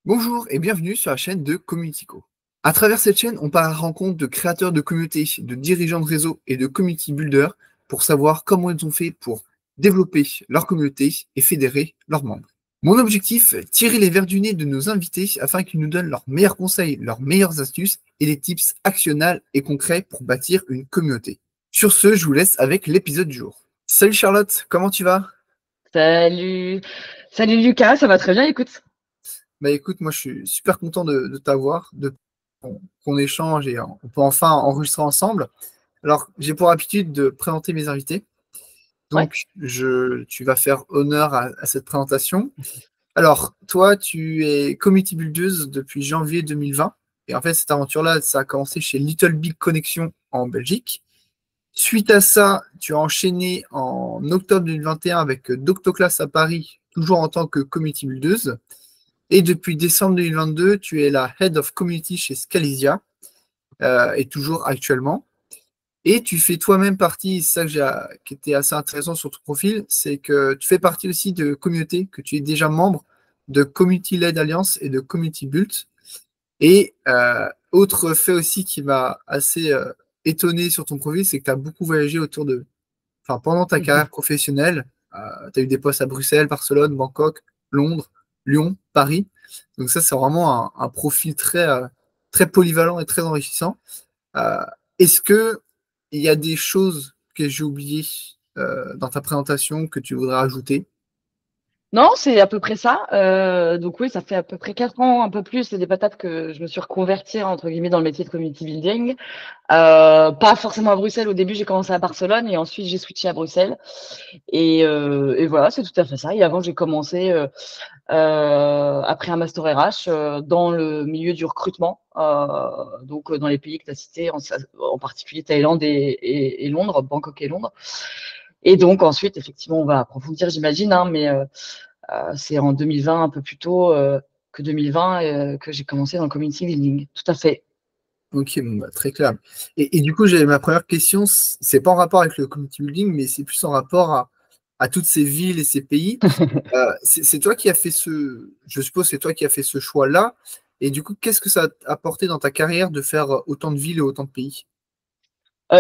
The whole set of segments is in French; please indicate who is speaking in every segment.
Speaker 1: Bonjour et bienvenue sur la chaîne de Communityco. À travers cette chaîne, on part à la rencontre de créateurs de communautés, de dirigeants de réseaux et de community builders pour savoir comment ils ont fait pour développer leur communauté et fédérer leurs membres. Mon objectif, tirer les vers du nez de nos invités afin qu'ils nous donnent leurs meilleurs conseils, leurs meilleures astuces et des tips actionnables et concrets pour bâtir une communauté. Sur ce, je vous laisse avec l'épisode du jour. Salut Charlotte, comment tu vas?
Speaker 2: Salut, salut Lucas, ça va très bien, écoute.
Speaker 1: Bah écoute, moi je suis super content de t'avoir, qu'on échange et on peut enfin enregistrer ensemble. Alors, j'ai pour habitude de présenter mes invités,
Speaker 2: Ouais.
Speaker 1: donc tu vas faire honneur à cette présentation. Alors, toi, tu es community buildeuse depuis janvier 2020, et en fait, cette aventure-là, ça a commencé chez Little Big Connection en Belgique. Suite à ça, tu as enchaîné en octobre 2021 avec Doctoclass à Paris, toujours en tant que community buildeuse. Et depuis décembre 2022, tu es la Head of Community chez Scalisia, et toujours actuellement. Et tu fais toi-même partie, c'est ça qui était assez intéressant sur ton profil, c'est que tu fais partie aussi de communautés, que tu es déjà membre de Community Led Alliance et de Community Build. Et autre fait aussi qui m'a assez étonné sur ton profil, c'est que tu as beaucoup voyagé enfin, pendant ta carrière professionnelle. Tu as eu des postes à Bruxelles, Barcelone, Bangkok, Londres, Lyon, Paris. Donc ça, c'est vraiment un profil très polyvalent et très enrichissant. Euh, Est-ce que il y a des choses que j'ai oubliées dans ta présentation que tu voudrais ajouter?
Speaker 2: Non, c'est à peu près ça. Donc oui, ça fait à peu près 4 ans, un peu plus, c'est des patates que je me suis reconvertie entre guillemets dans le métier de community building. Pas forcément à Bruxelles. Au début, j'ai commencé à Barcelone et ensuite j'ai switché à Bruxelles. Et voilà, c'est tout à fait ça. Et avant, j'ai commencé après un master RH dans le milieu du recrutement, donc dans les pays que tu as cités, en particulier Thaïlande et Londres, Bangkok et Londres. Et donc ensuite, effectivement, on va approfondir, j'imagine, hein, mais c'est en 2020, un peu plus tôt que 2020, que j'ai commencé dans le community building. Tout à fait.
Speaker 1: Ok, bon, bah, très clair. Et du coup, j'ai ma première question, c'est pas en rapport avec le community building, mais c'est plus en rapport à toutes ces villes et ces pays. C'est toi qui as fait je suppose, c'est toi qui as fait ce choix-là. Et du coup, qu'est-ce que ça a apporté dans ta carrière de faire autant de villes et autant de pays?
Speaker 2: Oui,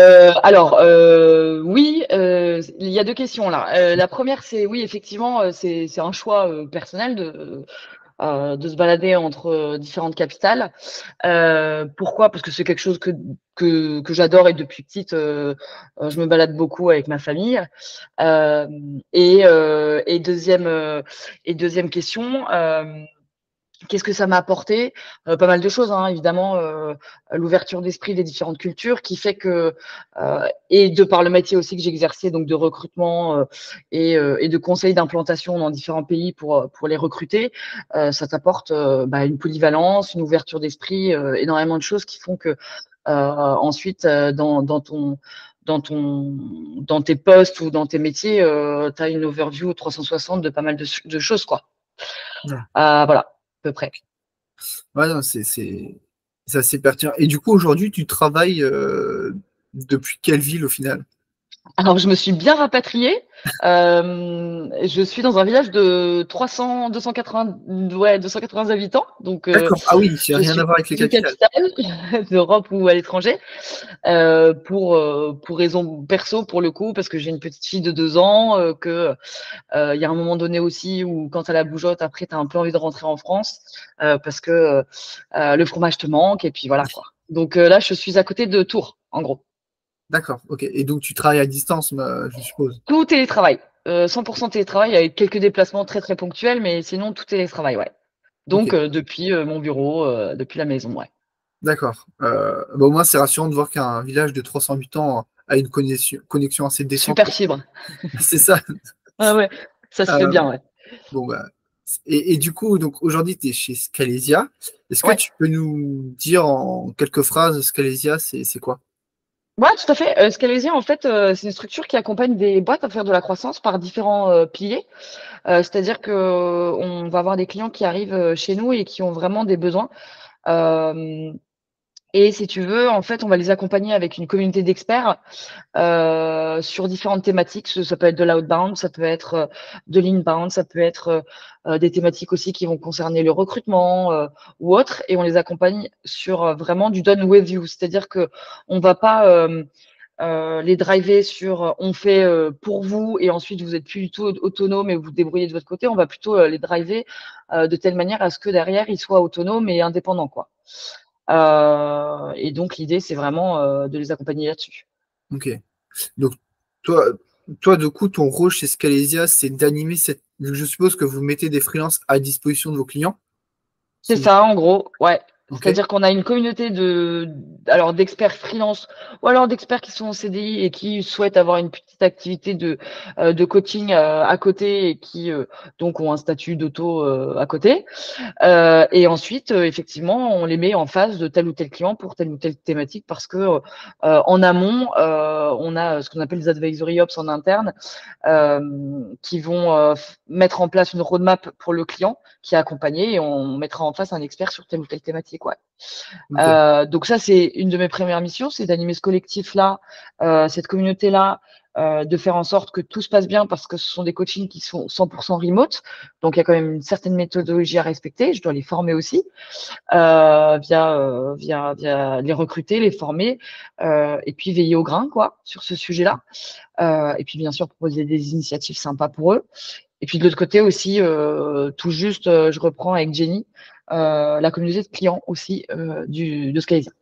Speaker 2: il y a deux questions là. La première, c'est oui, effectivement, c'est un choix personnel de se balader entre différentes capitales. Pourquoi? Parce que c'est quelque chose que j'adore et depuis petite, je me balade beaucoup avec ma famille. Euh, et deuxième question. Qu'est-ce que ça m'a apporté? Pas mal de choses, hein, évidemment, l'ouverture d'esprit des différentes cultures qui fait que, et de par le métier aussi que j'exerçais, donc de recrutement et de conseil d'implantation dans différents pays pour les recruter, ça t'apporte une polyvalence, une ouverture d'esprit, énormément de choses qui font que ensuite, dans tes postes ou dans tes métiers, tu as une overview 360 de pas mal de choses, quoi.
Speaker 1: Ouais.
Speaker 2: Voilà, à peu près.
Speaker 1: Ouais, non, c'est assez pertinent. Et du coup, aujourd'hui, tu travailles depuis quelle ville au final?
Speaker 2: Alors, je me suis bien rapatriée. Je suis dans un village de 280, ouais, 280 habitants. Donc,
Speaker 1: D'accord. Ah oui, c'est
Speaker 2: je
Speaker 1: rien
Speaker 2: suis
Speaker 1: à voir avec les
Speaker 2: une
Speaker 1: capitales.
Speaker 2: capitale d'Europe ou à l'étranger, pour raison perso, pour le coup, parce que j'ai une petite fille de 2 ans, il y a un moment donné aussi où, quand tu as la bougeotte, après, tu as un peu envie de rentrer en France, parce que le fromage te manque, et puis voilà, quoi. Donc là, je suis à côté de Tours, en gros.
Speaker 1: D'accord, ok. Et donc tu travailles à distance, je suppose.
Speaker 2: Tout télétravail. 100% télétravail avec quelques déplacements très très ponctuels, mais sinon tout télétravail, ouais.
Speaker 1: Ok,
Speaker 2: Donc depuis mon bureau, depuis la maison, ouais.
Speaker 1: d'accord. Bah, au moins, c'est rassurant de voir qu'un village de 300 habitants a une connexion assez décente.
Speaker 2: Super fibre.
Speaker 1: C'est ça.
Speaker 2: Ah ouais, ça se fait
Speaker 1: Euh,
Speaker 2: bien, ouais.
Speaker 1: bon, bah, et du coup, donc aujourd'hui, tu es chez Scalesia. Est-ce que
Speaker 2: Ouais.
Speaker 1: tu peux nous dire en quelques phrases, Scalesia, c'est quoi?
Speaker 2: Ouais, tout à fait. Scalesia, en fait, c'est une structure qui accompagne des boîtes à faire de la croissance par différents piliers. C'est-à-dire que on va avoir des clients qui arrivent chez nous et qui ont vraiment des besoins. Euh, Et si tu veux, en fait, on va les accompagner avec une communauté d'experts sur différentes thématiques. Ça peut être de l'outbound, ça peut être de l'inbound, ça peut être des thématiques aussi qui vont concerner le recrutement ou autre. Et on les accompagne sur vraiment du done with you, c'est-à-dire que on va pas les driver sur on fait pour vous et ensuite vous êtes plus du tout autonome et vous vous débrouillez de votre côté. On va plutôt les driver de telle manière à ce que derrière ils soient autonomes et indépendants, quoi. Et donc l'idée c'est vraiment de les accompagner là-dessus.
Speaker 1: Ok. Donc, toi, du coup, ton rôle chez Scalesia, c'est d'animer cette. Je suppose que vous mettez des freelances à disposition de vos clients.
Speaker 2: C'est ça, en gros, ouais.
Speaker 1: Ok.
Speaker 2: C'est-à-dire qu'on a une communauté alors d'experts freelance ou alors d'experts qui sont en CDI et qui souhaitent avoir une petite activité de coaching à côté et qui donc ont un statut d'auto à côté. Et ensuite, effectivement, on les met en face de tel ou tel client pour telle ou telle thématique parce que en amont, on a ce qu'on appelle des advisory ops en interne qui vont mettre en place une roadmap pour le client qui est accompagné et on mettra en face un expert sur telle ou telle thématique. Ouais.
Speaker 1: Ok.
Speaker 2: Donc ça, c'est une de mes premières missions, c'est d'animer ce collectif-là, cette communauté-là, de faire en sorte que tout se passe bien parce que ce sont des coachings qui sont 100% remote. Donc il y a quand même une certaine méthodologie à respecter. Je dois les former aussi via les recruter, les former et puis veiller au grain quoi sur ce sujet-là. Et puis bien sûr proposer des initiatives sympas pour eux. Et puis de l'autre côté aussi, tout juste, je reprends avec Jenny la communauté de clients aussi de Skyzen.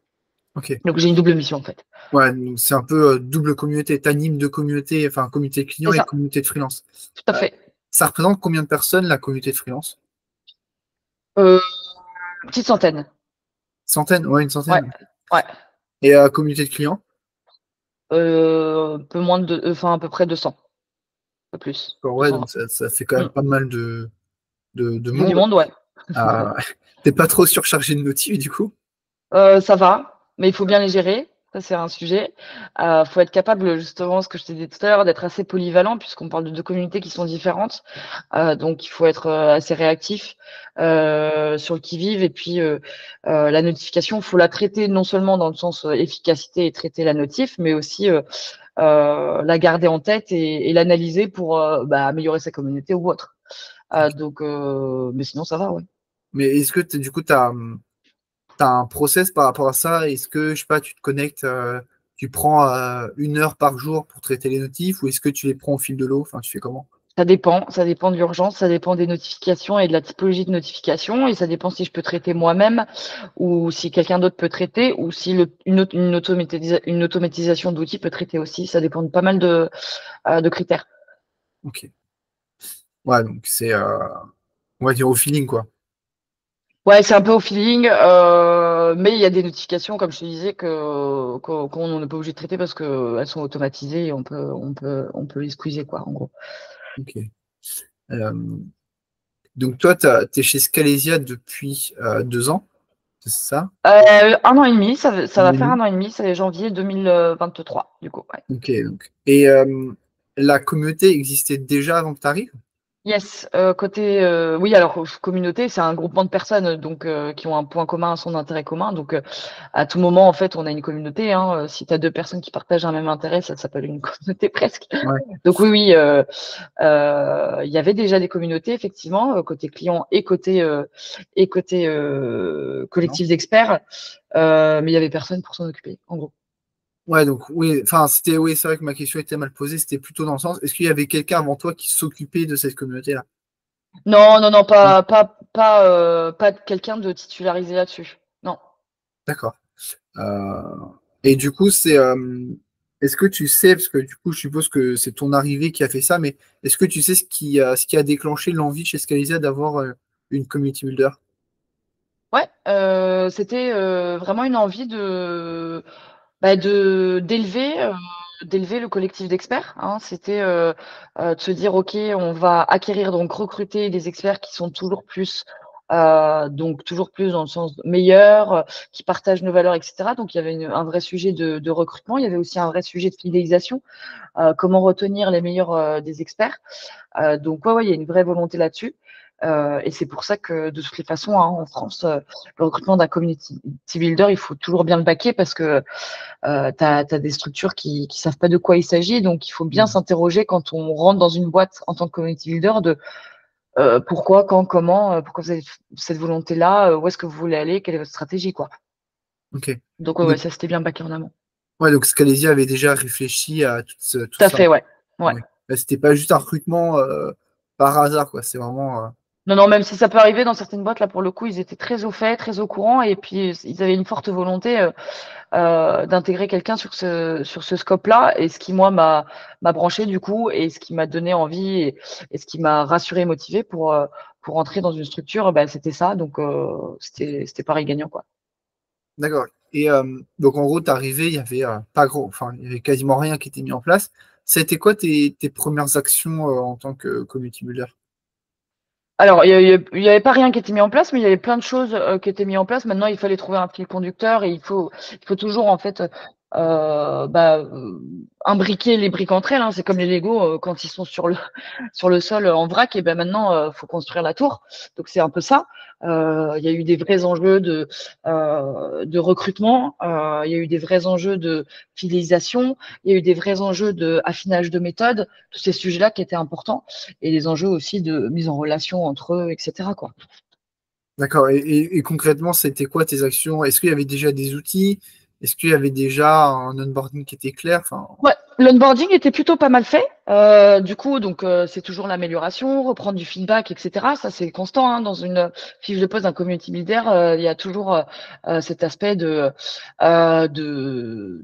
Speaker 1: Ok.
Speaker 2: Donc j'ai une double mission en fait.
Speaker 1: Ouais, donc c'est un peu double communauté. T'animes deux communautés, enfin, communauté de clients
Speaker 2: C'est
Speaker 1: et
Speaker 2: ça,
Speaker 1: communauté de freelance.
Speaker 2: tout à
Speaker 1: Euh,
Speaker 2: fait.
Speaker 1: Ça représente combien de personnes, la communauté de freelance?
Speaker 2: Euh, petite centaine.
Speaker 1: Centaines? Ouais, une
Speaker 2: Ouais,
Speaker 1: centaine.
Speaker 2: ouais.
Speaker 1: Et communauté de clients?
Speaker 2: Un peu moins enfin à peu près 200, pas plus.
Speaker 1: Ouais,
Speaker 2: 220.
Speaker 1: donc ça fait quand
Speaker 2: Mm.
Speaker 1: même pas mal de
Speaker 2: Il y a du
Speaker 1: monde.
Speaker 2: monde, ouais.
Speaker 1: Euh, T'es pas trop surchargé de notifs, du coup?
Speaker 2: Ça va, mais il faut bien les gérer. Ça, c'est un sujet. Faut être capable, justement, ce que je t'ai dit tout à l'heure, d'être assez polyvalent, puisqu'on parle de deux communautés qui sont différentes. Donc, il faut être assez réactif sur le qui-vive. Et puis, la notification, il faut la traiter non seulement dans le sens efficacité et traiter la notif, mais aussi la garder en tête et l'analyser pour améliorer sa communauté ou autre. Donc, mais sinon, ça va, ouais.
Speaker 1: Mais est-ce que du coup, t'as un process par rapport à ça? Est-ce que, je sais pas, tu te connectes, tu prends 1 heure par jour pour traiter les notifs ou est-ce que tu les prends au fil de l'eau? Enfin, tu fais comment?
Speaker 2: Ça dépend de l'urgence, ça dépend des notifications et de la typologie de notification, et ça dépend si je peux traiter moi-même ou si quelqu'un d'autre peut traiter, ou si une automatisation d'outils peut traiter aussi. Ça dépend de pas mal de critères.
Speaker 1: Ok. Ouais, donc c'est, on va dire au feeling, quoi.
Speaker 2: Ouais, c'est un peu au feeling, mais il y a des notifications, comme je te disais, qu'on n'est pas obligé de traiter parce qu'elles sont automatisées et on peut les squeezer, quoi, en gros.
Speaker 1: Ok. Euh, donc toi, t'es chez Scalesia depuis 2 ans, c'est ça?
Speaker 2: 1 an et demi, ça va faire
Speaker 1: Oui.
Speaker 2: 1 an et demi, c'est janvier 2023, du coup. Ouais.
Speaker 1: Ok, donc. Et la communauté existait déjà avant que tu arrives?
Speaker 2: Yes, côté oui, alors communauté, c'est un groupement de personnes donc qui ont un point commun, son intérêt commun. Donc à tout moment, en fait, on a une communauté. Hein. Si tu as deux personnes qui partagent un même intérêt, ça s'appelle une communauté presque.
Speaker 1: Ouais.
Speaker 2: Donc oui, oui, il y avait déjà des communautés effectivement côté client et côté
Speaker 1: Non.
Speaker 2: collectif d'experts, mais il y avait personne pour s'en occuper, en gros.
Speaker 1: Ouais, donc oui, enfin c'était oui, c'est vrai que ma question était mal posée, c'était plutôt dans le sens, est-ce qu'il y avait quelqu'un avant toi qui s'occupait de cette communauté-là?
Speaker 2: Non, non, non,
Speaker 1: Non.
Speaker 2: pas quelqu'un de titularisé là-dessus. Non.
Speaker 1: D'accord. Euh, et du coup, est-ce que tu sais, parce que du coup, je suppose que c'est ton arrivée qui a fait ça, mais est-ce que tu sais ce qui a déclenché l'envie chez Scalizia d'avoir une community builder?
Speaker 2: Ouais, c'était vraiment une envie d'élever le collectif d'experts. Hein. C'était de se dire, OK, on va acquérir, donc recruter des experts qui sont toujours plus dans le sens meilleur, qui partagent nos valeurs, etc. Donc, il y avait un vrai sujet de recrutement. Il y avait aussi un vrai sujet de fidélisation. Comment retenir les meilleurs des experts. Donc, ouais, il y a une vraie volonté là-dessus. Et c'est pour ça que de toutes les façons, hein, en France, le recrutement d'un community builder, il faut toujours bien le baquer parce que tu as des structures qui ne savent pas de quoi il s'agit. Donc, il faut bien s'interroger quand on rentre dans une boîte en tant que community builder de pourquoi, quand, comment, pourquoi vous avez cette volonté-là, où est-ce que vous voulez aller, quelle est votre stratégie, quoi.
Speaker 1: Ok.
Speaker 2: Donc,
Speaker 1: Donc,
Speaker 2: ça, c'était bien baqué en amont.
Speaker 1: ouais, donc Scalesia avait déjà réfléchi à tout
Speaker 2: Tout à
Speaker 1: ça.
Speaker 2: fait, ouais. Ouais.
Speaker 1: Ouais. Là, c'était pas juste un recrutement par hasard, quoi. C'est vraiment.
Speaker 2: Non, non, même si ça peut arriver dans certaines boîtes, là, pour le coup, ils étaient très au fait, très au courant, et puis ils avaient une forte volonté d'intégrer quelqu'un sur ce scope-là, et ce qui, moi, m'a branché, du coup, et ce qui m'a donné envie, et ce qui m'a rassuré et motivé pour entrer dans une structure, bah, c'était ça, donc c'était pareil gagnant, quoi.
Speaker 1: D'accord. Et donc, en gros, t'es arrivé, il y avait pas gros, enfin, il y avait quasiment rien qui était mis en place. C'était quoi tes premières actions en tant que community builder?
Speaker 2: Alors, il y avait pas rien qui était mis en place, mais il y avait plein de choses qui étaient mises en place. Maintenant, il fallait trouver un fil conducteur et il faut toujours en fait imbriquer les briques entre elles, hein. C'est comme les Lego quand ils sont sur le sol en vrac. Et ben maintenant, faut construire la tour. Donc c'est un peu ça. Il y a eu des vrais enjeux de recrutement. Il y a eu des vrais enjeux de fidélisation. Il y a eu des vrais enjeux de affinage de méthode. Tous ces sujets-là qui étaient importants et les enjeux aussi de mise en relation entre eux, etc., quoi.
Speaker 1: D'accord. Et concrètement, c'était quoi tes actions? Est-ce qu'il y avait déjà des outils? Est-ce qu'il y avait déjà un onboarding qui était clair? Enfin,
Speaker 2: Ouais, l'onboarding était plutôt pas mal fait. Du coup, donc c'est toujours l'amélioration, reprendre du feedback, etc. Ça, c'est constant, hein. Dans une fiche de poste d'un community builder, il y a toujours cet aspect de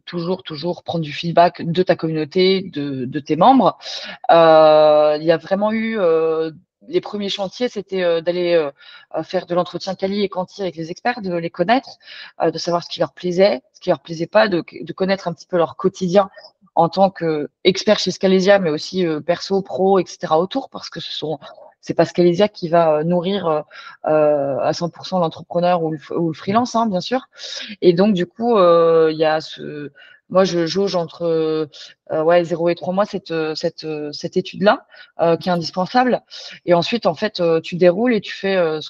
Speaker 2: toujours prendre du feedback de ta communauté, de tes membres. Il y a vraiment eu les premiers chantiers, c'était d'aller faire de l'entretien quali et quanti avec les experts, de les connaître, de savoir ce qui leur plaisait, ce qui leur plaisait pas, de connaître un petit peu leur quotidien en tant qu'expert chez Scalesia, mais aussi perso, pro, etc. autour, parce que c'est pas Scalesia qui va nourrir à 100% l'entrepreneur ou le freelance, hein, bien sûr. Et donc, du coup, il y a moi, je jauge entre ouais, 0 et 3 mois cette étude-là qui est indispensable. Et ensuite, en fait, tu déroules et tu fais ce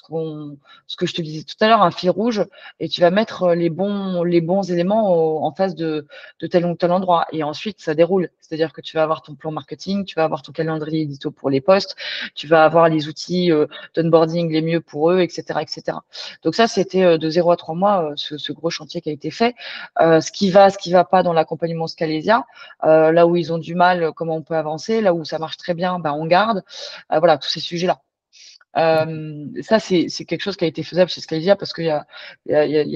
Speaker 2: que je te disais tout à l'heure, un fil rouge, et tu vas mettre les bons éléments en face de tel ou tel endroit. Et ensuite, ça déroule. C'est-à-dire que tu vas avoir ton plan marketing, tu vas avoir ton calendrier édito pour les posts, tu vas avoir les outils d'onboarding les mieux pour eux, etc., etc. Donc ça, c'était de 0 à 3 mois, ce gros chantier qui a été fait. Ce qui va pas dans l'accompagnement Scalesia, là où ils ont du mal, comment on peut avancer, là où ça marche très bien, ben, on garde. Voilà, tous ces sujets-là. Ça, c'est quelque chose qui a été faisable chez Scalesia parce qu'il y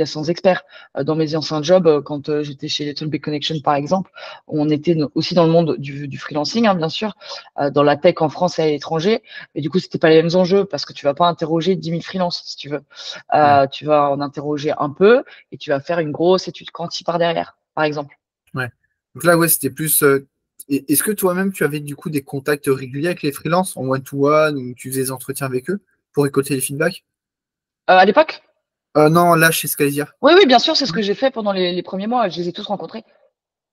Speaker 2: a sans experts. Dans mes anciens jobs, quand j'étais chez Little Big Connection, par exemple, on était aussi dans le monde du freelancing, hein, bien sûr, dans la tech en France et à l'étranger. Mais du coup, c'était pas les mêmes enjeux parce que tu vas pas interroger 10 000 freelances, si tu veux.
Speaker 1: ouais.
Speaker 2: Tu vas en interroger un peu et tu vas faire une grosse étude quanti par derrière, par exemple.
Speaker 1: Ouais. Donc là, ouais, c'était plus. Est-ce que toi-même, tu avais du coup des contacts réguliers avec les freelances en one-to-one ou tu faisais des entretiens avec eux pour récolter les feedbacks?
Speaker 2: À l'époque?
Speaker 1: Non, là, chez Skysia.
Speaker 2: Oui, oui, bien sûr, c'est ce que j'ai fait pendant les premiers mois. Je les ai tous rencontrés.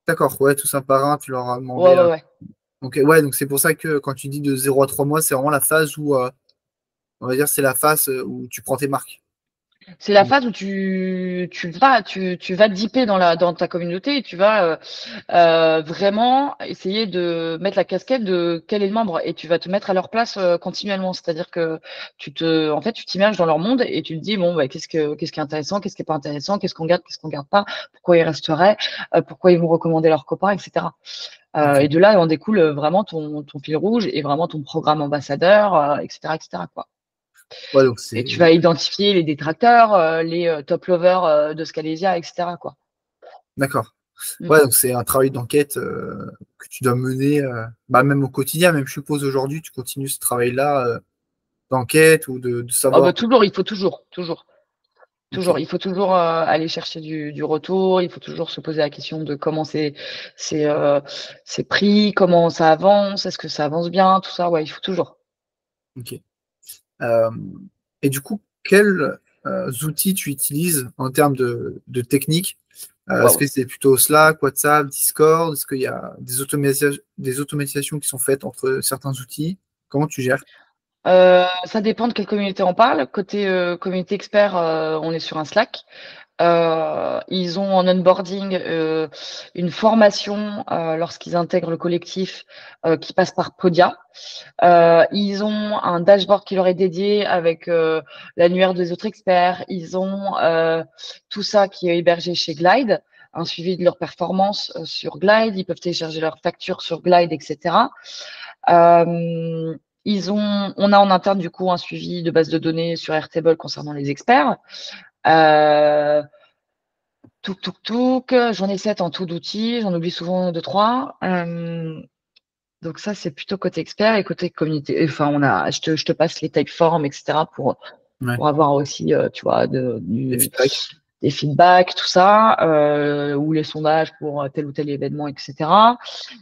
Speaker 1: D'accord, ouais, tout un par un, tu leur as demandé.
Speaker 2: Ouais, ouais, ouais.
Speaker 1: Donc, ouais, donc c'est pour ça que quand tu dis de 0 à 3 mois, c'est vraiment la phase où, on va dire, c'est la phase où tu prends tes marques.
Speaker 2: C'est la phase où tu vas dipper dans ta communauté et tu vas vraiment essayer de mettre la casquette de quel est le membre et tu vas te mettre à leur place continuellement. C'est-à-dire que en fait, tu t'immerges dans leur monde et tu te dis bon, bah, qu'est-ce qui est intéressant, qu'est-ce qui est pas intéressant, qu'est-ce qu'on garde pas, pourquoi ils resteraient, pourquoi ils vont recommander leurs copains, etc.
Speaker 1: Ok.
Speaker 2: Et de là, on découle vraiment ton fil rouge et vraiment ton programme ambassadeur, etc., etc., quoi.
Speaker 1: Ouais, donc
Speaker 2: Et tu
Speaker 1: c'est.
Speaker 2: vas identifier les détracteurs, les top lovers de Scalesia, etc., quoi.
Speaker 1: D'accord.
Speaker 2: Mm.
Speaker 1: Ouais, donc c'est un travail d'enquête que tu dois mener, bah, même au quotidien, même je suppose aujourd'hui, tu continues ce travail-là d'enquête ou de
Speaker 2: Oh,
Speaker 1: savoir.
Speaker 2: bah, toujours, il faut
Speaker 1: Ok.
Speaker 2: toujours. Il faut toujours aller chercher du retour. Il faut toujours se poser la question de comment c'est, euh, c'est pris, comment ça avance, est-ce que ça avance bien, tout ça. Ouais, il faut toujours.
Speaker 1: Ok. Euh, et du coup, quels outils tu utilises en termes de technique? Est-ce
Speaker 2: Waouh.
Speaker 1: que c'est plutôt Slack, WhatsApp, Discord? Est-ce qu'il y a des automatisations qui sont faites entre certains outils? Comment tu gères?
Speaker 2: Ça dépend de quelle communauté on parle. Côté communauté expert, on est sur un Slack. Ils ont en onboarding une formation lorsqu'ils intègrent le collectif qui passe par Podia. Ils ont un dashboard qui leur est dédié avec l'annuaire des autres experts. Ils ont tout ça qui est hébergé chez Glide, un suivi de leur performance sur Glide. Ils peuvent télécharger leurs factures sur Glide, etc. On a en interne du coup un suivi de base de données sur Airtable concernant les experts. J'en ai 7 en tout d'outils, j'en oublie souvent 2, 3. Donc ça, c'est plutôt côté expert et côté communauté. Enfin, je te passe les typeforms, etc.
Speaker 1: Ouais.
Speaker 2: pour avoir aussi, tu vois,
Speaker 1: Les feedbacks.
Speaker 2: des feedbacks, tout ça, ou les sondages pour tel ou tel événement, etc.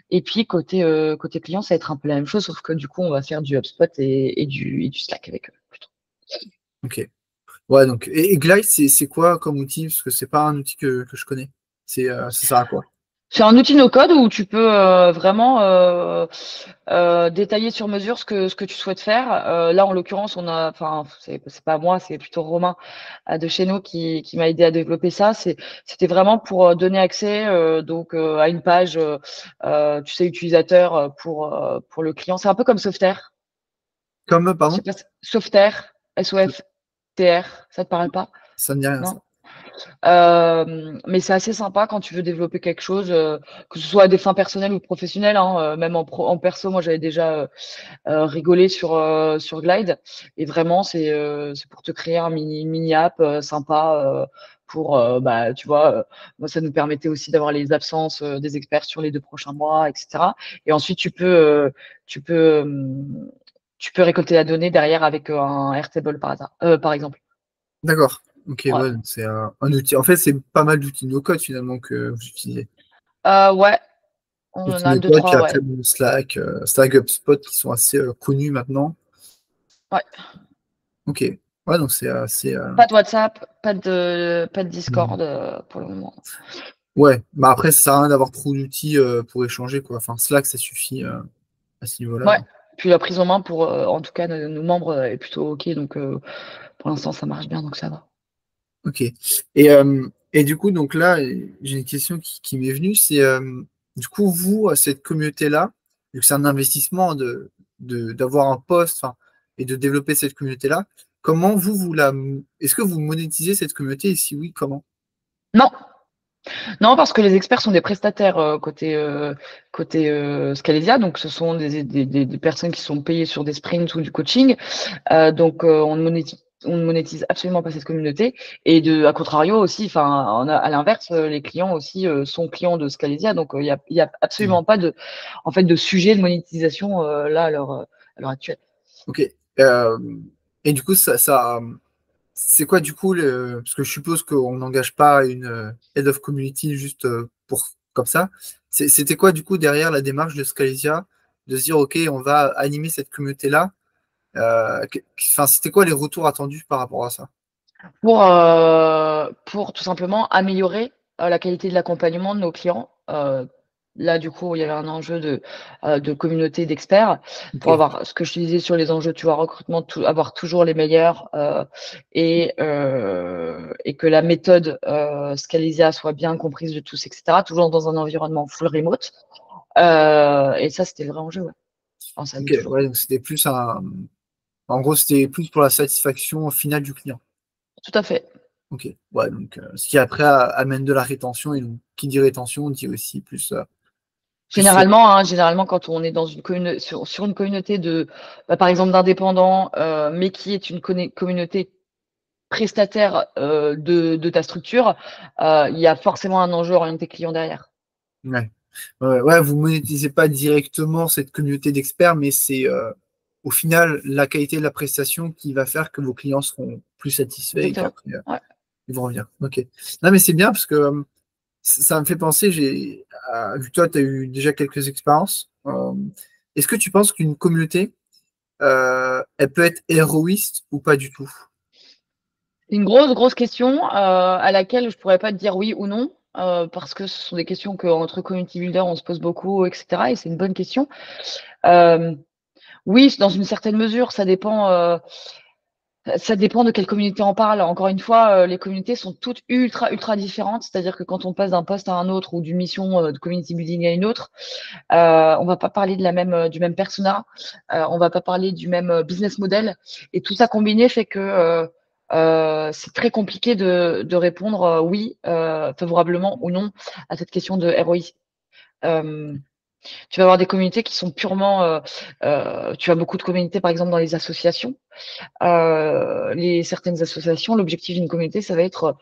Speaker 2: Et puis côté client, ça va être un peu la même chose, sauf que du coup, on va faire du HubSpot et du Slack avec eux plutôt.
Speaker 1: Ok. Ouais, donc, et Glide, c'est quoi comme outil? Parce que c'est pas un outil que je connais. Ça sert à quoi?
Speaker 2: C'est un outil no-code où tu peux vraiment détailler sur mesure ce que tu souhaites faire. Là, en l'occurrence, enfin, c'est pas moi, c'est plutôt Romain de chez nous qui m'a aidé à développer ça. C'était vraiment pour donner accès à une page, tu sais, utilisateur pour le client. C'est un peu comme Softair.
Speaker 1: Comme,
Speaker 2: Je sais
Speaker 1: pardon?
Speaker 2: pas, Softair, SOFTR, ça te parle pas?
Speaker 1: Ça me dit rien,
Speaker 2: Non?
Speaker 1: ça.
Speaker 2: Mais c'est assez sympa quand tu veux développer quelque chose, que ce soit à des fins personnelles ou professionnelles, hein, même en perso, moi j'avais déjà rigolé sur Glide. Et vraiment, c'est pour te créer un mini app sympa pour, bah, tu vois, moi ça nous permettait aussi d'avoir les absences des experts sur les 2 prochains mois, etc. Et ensuite, tu peux, tu peux récolter la donnée derrière avec un Airtable par exemple.
Speaker 1: D'accord. Ok,
Speaker 2: Ouais.
Speaker 1: ouais, donc c'est un outil. En fait, c'est pas mal d'outils no-code finalement que vous utilisez.
Speaker 2: Ouais, on en
Speaker 1: Outils
Speaker 2: a deux,
Speaker 1: no-code, puis
Speaker 2: trois,
Speaker 1: après,
Speaker 2: ouais.
Speaker 1: bon, Slack, Slack, HubSpot qui sont assez connus maintenant.
Speaker 2: Ouais.
Speaker 1: Ok. Ouais, donc c'est assez.
Speaker 2: Pas de WhatsApp, pas de Discord pour le moment.
Speaker 1: Ouais, bah après, ça sert à rien d'avoir trop d'outils pour échanger, quoi. Enfin, Slack, ça suffit à ce
Speaker 2: Ouais.
Speaker 1: niveau-là.
Speaker 2: Puis la prise en main pour, en tout cas, nos membres est plutôt OK. Donc, pour l'instant, ça marche bien, donc ça va.
Speaker 1: Ok. Et du coup, donc là, j'ai une question qui m'est venue, c'est du coup, vous, cette communauté-là, vu que c'est un investissement d'avoir un poste, enfin, et de développer cette communauté-là, comment est-ce que vous monétisez cette communauté et si oui, comment?
Speaker 2: Non, non, parce que les experts sont des prestataires côté Scalesia. Donc, ce sont des personnes qui sont payées sur des sprints ou du coaching. Donc, on ne monétise absolument pas cette communauté. Et à contrario aussi, enfin, à l'inverse, les clients aussi sont clients de Scalesia. Donc, il y a
Speaker 1: Mm.
Speaker 2: absolument pas en fait, de sujet de monétisation là à l'heure actuelle.
Speaker 1: Ok. Euh, et du coup, c'est quoi du coup parce que je suppose qu'on n'engage pas une head of community juste pour comme ça. C'était quoi du coup derrière la démarche de Scalesia de se dire ok, on va animer cette communauté-là. Enfin, c'était quoi les retours attendus par rapport à ça?
Speaker 2: Pour tout simplement améliorer la qualité de l'accompagnement de nos clients. Là, du coup, il y avait un enjeu de communauté d'experts
Speaker 1: Ok.
Speaker 2: pour avoir ce que je te disais sur les enjeux, tu vois, recrutement, avoir toujours les meilleurs et que la méthode Scalesia soit bien comprise de tous, etc. Toujours dans un environnement full remote. Et ça, c'était le vrai enjeu, ouais. Enfin, ça l'est
Speaker 1: Ok,
Speaker 2: toujours.
Speaker 1: ouais, donc c'était plus en gros, c'était plus pour la satisfaction finale du client.
Speaker 2: Tout à fait.
Speaker 1: Ok. Ouais, donc ce qui après amène de la rétention et donc qui dit rétention dit aussi plus.
Speaker 2: Généralement, quand on est dans sur une communauté par exemple, d'indépendants, mais qui est une communauté prestataire de ta structure, il y a forcément un enjeu orienté client derrière.
Speaker 1: Ouais. Ouais, ouais, vous monétisez pas directement cette communauté d'experts, mais c'est au final la qualité de la prestation qui va faire que vos clients seront plus satisfaits et
Speaker 2: Exactement.
Speaker 1: qu'après
Speaker 2: Ouais.
Speaker 1: ils vont revenir. Ok. Non, mais c'est bien parce que ça me fait penser, vu que toi, tu as eu déjà quelques expériences, est-ce que tu penses qu'une communauté, elle peut être héroïste ou pas du tout?
Speaker 2: Une grosse question à laquelle je pourrais pas te dire oui ou non. Parce que ce sont des questions qu'entre community builders on se pose beaucoup, etc. Et c'est une bonne question. Euh, Oui, dans une certaine mesure, ça dépend de quelle communauté on parle. Encore une fois, les communautés sont toutes ultra différentes. C'est-à-dire que quand on passe d'un poste à un autre ou d'une mission de community building à une autre, on va pas parler de du même persona, on va pas parler du même business model. Et tout ça combiné fait que c'est très compliqué de répondre oui, favorablement ou non à cette question de ROI. Euh, Tu vas avoir des communautés qui sont purement, tu as beaucoup de communautés, par exemple, dans les associations. Certaines associations, l'objectif d'une communauté, ça va être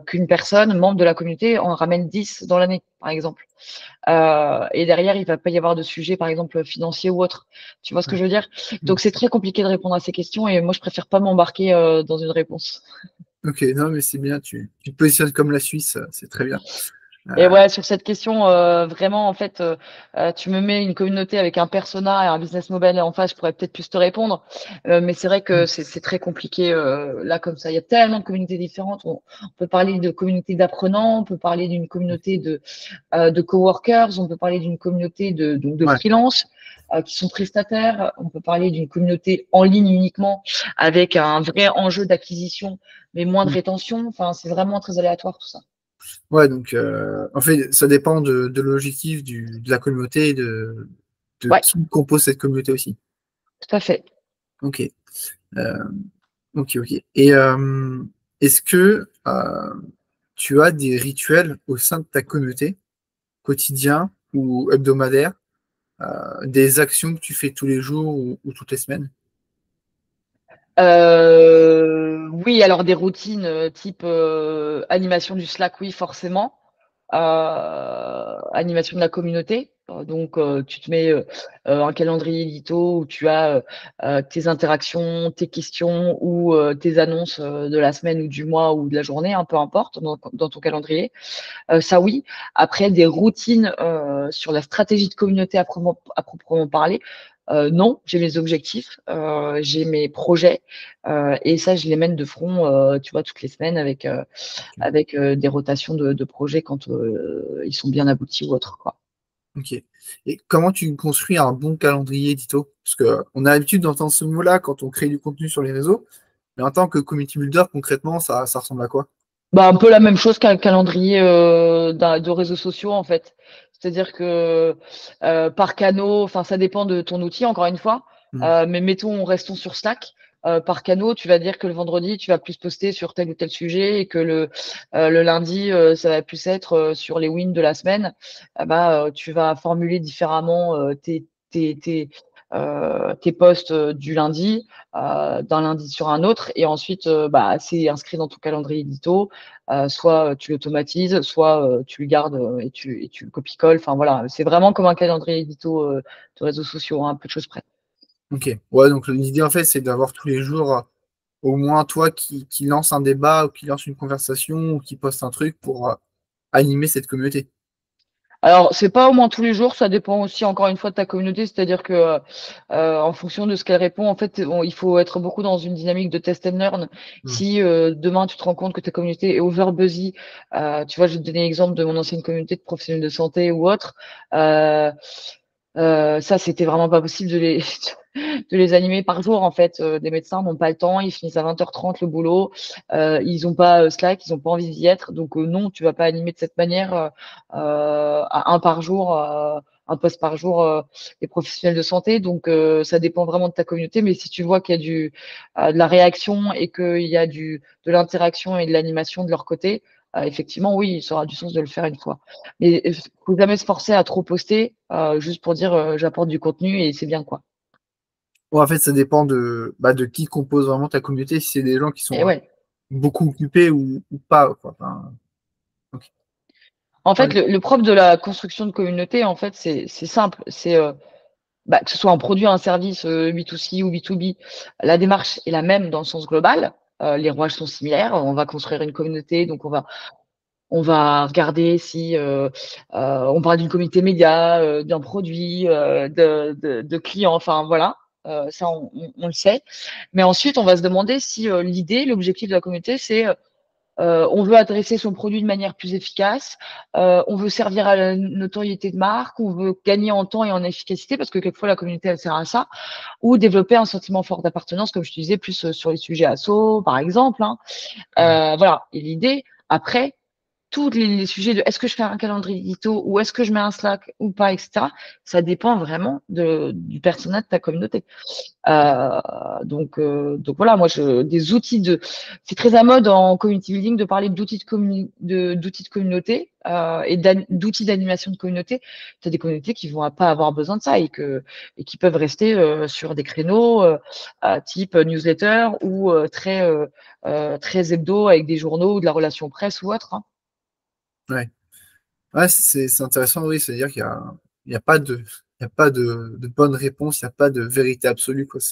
Speaker 2: qu'une personne, membre de la communauté, en ramène 10 dans l'année, par exemple. Et derrière, il va pas y avoir de sujet, par exemple, financier ou autre. Tu vois ce que
Speaker 1: Ouais.
Speaker 2: je veux dire?
Speaker 1: Mm.
Speaker 2: Donc, c'est très compliqué de répondre à ces questions et moi, je préfère pas m'embarquer dans une réponse.
Speaker 1: Ok, non, mais c'est bien, tu te positionnes comme la Suisse, c'est très bien.
Speaker 2: Et
Speaker 1: Euh,
Speaker 2: ouais, sur cette question, vraiment, en fait, tu me mets une communauté avec un persona et un business model en face, je pourrais peut-être plus te répondre. Mais c'est vrai que c'est très compliqué là comme ça. Il y a tellement de communautés différentes. On peut parler de communauté d'apprenants, on peut parler d'une communauté de coworkers, on peut parler d'une communauté de
Speaker 1: ouais.
Speaker 2: freelance qui sont prestataires, on peut parler d'une communauté en ligne uniquement avec un vrai enjeu d'acquisition, mais moins de
Speaker 1: Mm.
Speaker 2: rétention. Enfin, c'est vraiment très aléatoire tout ça.
Speaker 1: Ouais, donc en fait, ça dépend de l'objectif de la communauté et de
Speaker 2: Ouais,
Speaker 1: qui compose cette communauté aussi.
Speaker 2: tout à fait.
Speaker 1: Ok. Euh, ok. Et est-ce que tu as des rituels au sein de ta communauté, quotidiens ou hebdomadaires, des actions que tu fais tous les jours ou toutes les semaines?
Speaker 2: Oui, alors des routines type animation du Slack, oui, forcément. Animation de la communauté. Donc, tu te mets un calendrier édito où tu as tes interactions, tes questions ou tes annonces de la semaine ou du mois ou de la journée, peu importe, dans ton calendrier. Ça, oui. Après, des routines sur la stratégie de communauté à proprement parler. Non, j'ai mes objectifs, j'ai mes projets, et ça, je les mène de front, tu vois, toutes les semaines avec des rotations de projets quand ils sont bien aboutis ou autres, quoi.
Speaker 1: Ok. Et comment tu construis un bon calendrier édito? Parce que on a l'habitude d'entendre ce mot-là quand on crée du contenu sur les réseaux, mais en tant que community builder, concrètement, ça ressemble à quoi?
Speaker 2: Bah, un peu la même chose qu'un calendrier de réseaux sociaux, en fait. C'est-à-dire que par canaux, enfin, ça dépend de ton outil, encore une fois.
Speaker 1: Hmm.
Speaker 2: Mais mettons, restons sur Slack. Par canaux, tu vas dire que le vendredi, tu vas plus poster sur tel ou tel sujet et que le lundi, ça va plus être sur les wins de la semaine. Tu vas formuler différemment tes posts du lundi, d'un lundi sur un autre. Et ensuite, c'est inscrit dans ton calendrier édito. Soit tu l'automatises, soit tu le gardes et tu le copies-colles. Enfin voilà, c'est vraiment comme un calendrier édito de réseaux sociaux, hein, un peu de choses près.
Speaker 1: Ok. Ouais, donc l'idée, en fait, c'est d'avoir tous les jours au moins toi qui lance un débat ou qui lance une conversation ou qui poste un truc pour animer cette communauté.
Speaker 2: Alors, c'est pas au moins tous les jours, ça dépend aussi encore une fois de ta communauté, c'est-à-dire que en fonction de ce qu'elle répond, en fait, il faut être beaucoup dans une dynamique de test and learn.
Speaker 1: Hmm.
Speaker 2: Si demain tu te rends compte que ta communauté est over busy, tu vois, je vais te donner l'exemple de mon ancienne communauté de professionnels de santé ou autre. euh, Ça, c'était vraiment pas possible de les animer par jour, en fait. Des médecins n'ont pas le temps, ils finissent à 20h30 le boulot, ils n'ont pas Slack, ils n'ont pas envie d'y être. Donc, non, tu vas pas animer de cette manière à un par jour, un poste par jour, les professionnels de santé. Donc, ça dépend vraiment de ta communauté. Mais si tu vois qu'il y a de la réaction et qu'il y a de l'interaction et de l'animation de leur côté, effectivement, oui, ça aura du sens de le faire une fois. Mais faut jamais se forcer à trop poster, juste pour dire j'apporte du contenu et c'est bien quoi.
Speaker 1: Ouais, en fait, ça dépend de qui compose vraiment ta communauté, si c'est des gens qui
Speaker 2: Et
Speaker 1: sont
Speaker 2: ouais.
Speaker 1: beaucoup occupés ou pas, quoi. Enfin, ok.
Speaker 2: En
Speaker 1: Ouais.
Speaker 2: fait, le propre de la construction de communauté, en fait, c'est simple. C'est que ce soit un produit, un service B2C ou B2B, la démarche est la même dans le sens global. Les rouages sont similaires. On va construire une communauté, donc on va regarder si on parle d'une communauté média, d'un produit, de clients, enfin voilà. Ça, on le sait. Mais ensuite, on va se demander si l'idée, l'objectif de la communauté, c'est on veut adresser son produit de manière plus efficace, on veut servir à la notoriété de marque, on veut gagner en temps et en efficacité parce que quelquefois la communauté elle sert à ça, ou développer un sentiment fort d'appartenance, comme je te disais, plus sur les sujets asso, par exemple. Hein.
Speaker 1: Ouais.
Speaker 2: Voilà. Et l'idée, après, tous les sujets de est-ce que je fais un calendrier édito ou est-ce que je mets un Slack ou pas, etc. Ça dépend vraiment du persona de ta communauté. Euh, donc voilà, moi, des outils c'est très à mode en community building de parler d'outils d'outils de communauté et d'outils d'animation de communauté. Tu as des communautés qui vont pas avoir besoin de ça et qui peuvent rester sur des créneaux type newsletter ou très hebdo avec des journaux ou de la relation presse ou autre. Hein.
Speaker 1: Ouais. Ouais, c'est intéressant, oui, c'est-à-dire il y a pas il y a pas de bonne réponse, il n'y a pas de vérité absolue, quoi.